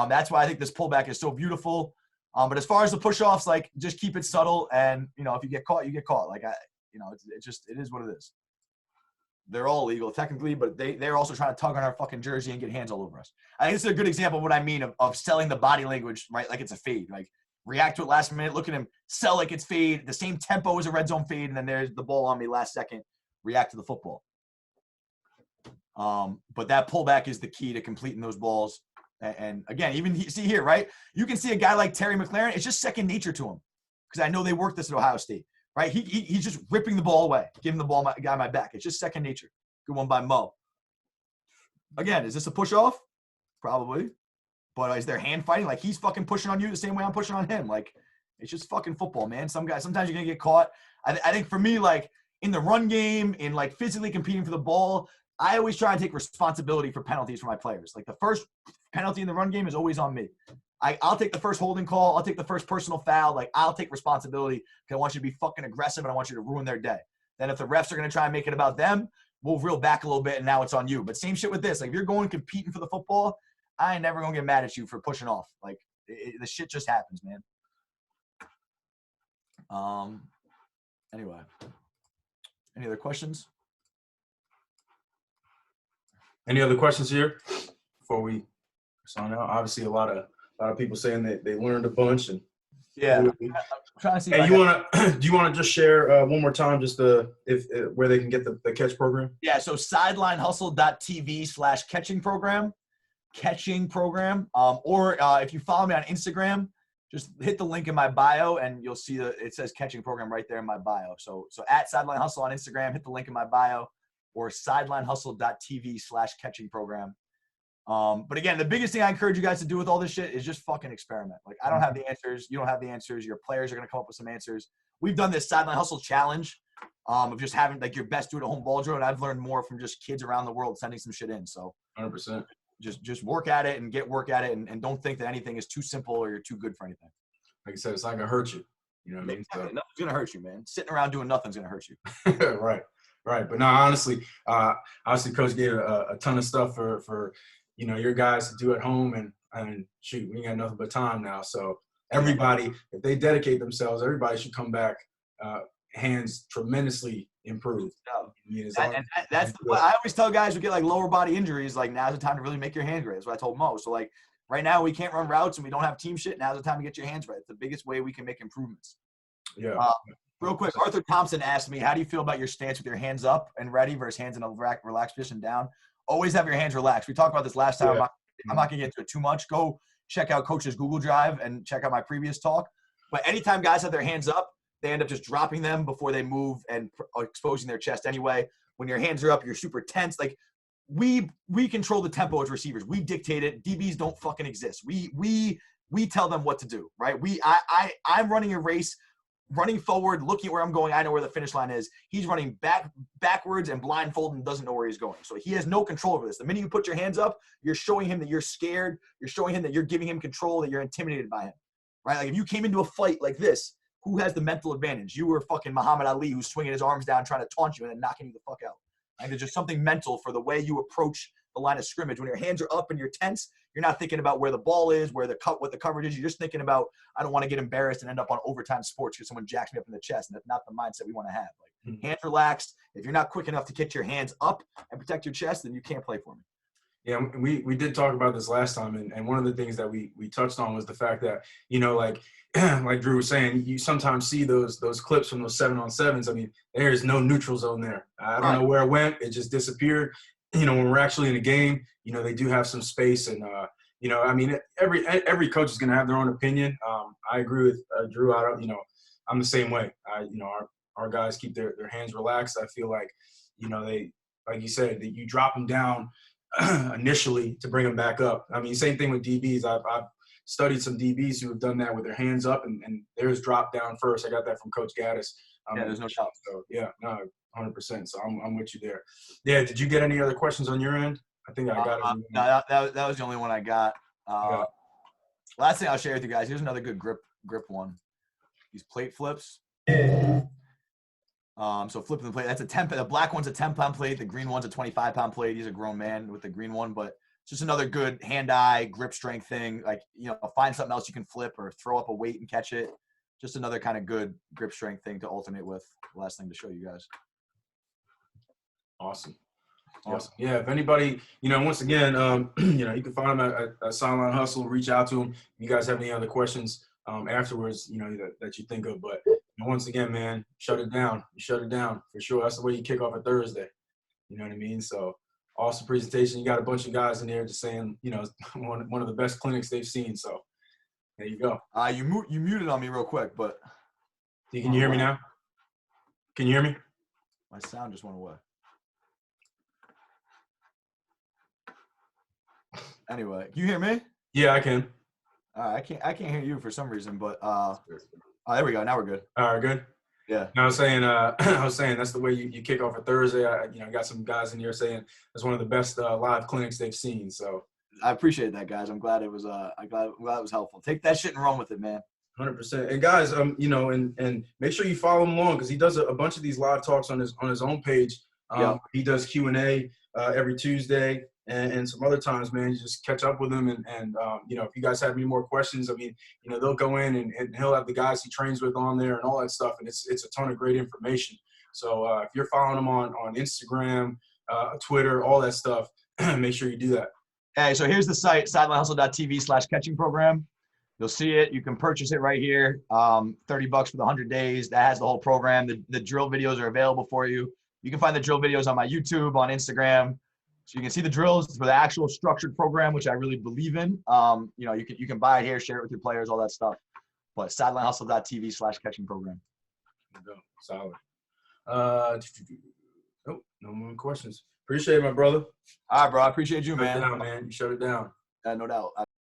That's why I think this pullback is so beautiful. But as far as the push-offs, like, just keep it subtle. And, if you get caught, you get caught. Like, it is what it is. They're all illegal technically, but they're also trying to tug on our fucking jersey and get hands all over us. I think this is a good example of what I mean of selling the body language, right? Like it's a fade. Like, react to it last minute. Look at him sell like it's fade. The same tempo as a red zone fade. And then there's the ball on me last second. React to the football. But that pullback is the key to completing those balls. And again, even see here, right? You can see a guy like Terry McLaurin. It's just second nature to him because I know they worked this at Ohio State, right? He's just ripping the ball away, giving the ball guy my back. It's just second nature. Good one by Mo. Again, is this a push off? Probably. But is there hand fighting? Like, he's fucking pushing on you the same way I'm pushing on him. Like, it's just fucking football, man. Sometimes you're gonna get caught. I think for me, like in the run game, in like physically competing for the ball, I always try and take responsibility for penalties for my players. Like, the first penalty in the run game is always on me. I'll take the first holding call. I'll take the first personal foul. Like, I'll take responsibility because I want you to be fucking aggressive and I want you to ruin their day. Then if the refs are going to try and make it about them, we'll reel back a little bit and now it's on you. But same shit with this. Like, if you're going competing for the football, I ain't never going to get mad at you for pushing off. Like, the shit just happens, man. Anyway. Any other questions? Any other questions here before we sign out? Obviously, a lot of people saying that they learned a bunch. And yeah, I'm trying to see. Hey, do you want to just share one more time just where they can get the catch program? Yeah, so sidelinehustle.tv/catching program. Or if you follow me on Instagram, just hit the link in my bio and you'll see it says catching program right there in my bio. So at Sideline Hustle on Instagram, hit the link in my bio. Or sidelinehustle.tv/catching program. But again, the biggest thing I encourage you guys to do with all this shit is just fucking experiment. Like, I don't have the answers. You don't have the answers. Your players are going to come up with some answers. We've done this Sideline Hustle challenge of just having like your best do it at home ball drill. And I've learned more from just kids around the world sending some shit in. So 100%. Just work at it and get work at it. And don't think that anything is too simple or you're too good for anything. Like I said, it's not going to hurt you. You know what I mean? So. Nothing's going to hurt you, man. Sitting around doing nothing's going to hurt you. Right. Right. But no, honestly, obviously Coach gave a ton of stuff for your guys to do at home, and shoot, we ain't got nothing but time now. So everybody, if they dedicate themselves, everybody should come back hands tremendously improved. And that's what I always tell guys who get like lower body injuries, like now's the time to really make your hand great. That's what I told Mo. So like right now we can't run routes and we don't have team shit. Now's the time to get your hands right. It's the biggest way we can make improvements. Yeah. Real quick, Arthur Thompson asked me, how do you feel about your stance with your hands up and ready versus hands in a relaxed position down? Always have your hands relaxed. We talked about this last time. Yeah. I'm not going to get into it too much. Go check out Coach's Google Drive and check out my previous talk. But anytime guys have their hands up, they end up just dropping them before they move and exposing their chest anyway. When your hands are up, you're super tense. Like we control the tempo as receivers. We dictate it. DBs don't fucking exist. We tell them what to do, right? I'm running a race, running forward, looking at where I'm going. I know where the finish line is. He's running backwards and blindfolded and doesn't know where he's going. So he has no control over this. The minute you put your hands up, you're showing him that you're scared. You're showing him that you're giving him control, that you're intimidated by him, right? Like if you came into a fight like this, who has the mental advantage? You were fucking Muhammad Ali, who's swinging his arms down, trying to taunt you and then knocking you the fuck out. Like there's just something mental for the way you approach the line of scrimmage. When your hands are up and you're tense, you're not thinking about where the ball is, what the coverage is. You're just thinking about, I don't want to get embarrassed and end up on overtime sports because someone jacks me up in the chest. And that's not the mindset we want to have. Like hands relaxed. If you're not quick enough to get your hands up and protect your chest, then you can't play for me. Yeah, we did talk about this last time, and one of the things that we touched on was the fact that, like like Drew was saying, you sometimes see those clips from those 7-on-7s. I mean, there is no neutral zone there. I don't know where it went. It just disappeared. When we're actually in a game, they do have some space, and I mean, every coach is going to have their own opinion. I agree with Drew. I'm the same way. Our guys keep their hands relaxed. I feel like, they, like you said, that you drop them down initially to bring them back up. I mean, same thing with DBs. I've studied some DBs who have done that with their hands up and theirs drop down first. I got that from Coach Gaddis. There's no doubt. So yeah, no, 100%. So I'm with you there. Yeah. Did you get any other questions on your end? I think I got it. No, that was the only one I got. Last thing I'll share with you guys. Here's another good grip one. These plate flips. So flipping the plate, that's the black one's a 10-pound plate. The green one's a 25-pound plate. He's a grown man with the green one, but it's just another good hand-eye grip strength thing. Like, find something else you can flip or throw up a weight and catch it. Just another kind of good grip strength thing to alternate with. Last thing to show you guys. Awesome. Yeah. If anybody, once again, you can find them at Sideline Hustle. Reach out to them. If you guys have any other questions afterwards, that you think of. But once again, man, shut it down. You shut it down for sure. That's the way you kick off a Thursday. You know what I mean? So awesome presentation. You got a bunch of guys in there just saying, one of the best clinics they've seen. So there you go. You muted on me real quick, but can you hear me now? Can you hear me? My sound just went away. Anyway, can you hear me? Yeah, I can. I can't hear you for some reason, but there we go. Now we're good. All right, good. Yeah. No, I was saying that's the way you kick off a Thursday. I got some guys in here saying it's one of the best live clinics they've seen. So I appreciate that, guys. I'm glad it was I'm glad it was helpful. Take that shit and run with it, man. 100%. And guys, and make sure you follow him along because he does a bunch of these live talks on his own page. He does Q&A every Tuesday. And some other times, man, you just catch up with him. And if you guys have any more questions, I mean, they'll go in and he'll have the guys he trains with on there and all that stuff. And it's a ton of great information. So if you're following him on Instagram, Twitter, all that stuff, make sure you do that. Hey, so here's the site, sidelinehustle.tv/catching program. You'll see it. You can purchase it right here. $30 for the 100 days. That has the whole program. The drill videos are available for you. You can find the drill videos on my YouTube, on Instagram. So you can see the drills for the actual structured program, which I really believe in. You can buy it here, share it with your players, all that stuff. But sidelinehustle.tv/catching program. There you go. Solid. No more questions. Appreciate it, my brother. All right, bro. I appreciate you, man. Shut it down, man. You shut it down. No doubt.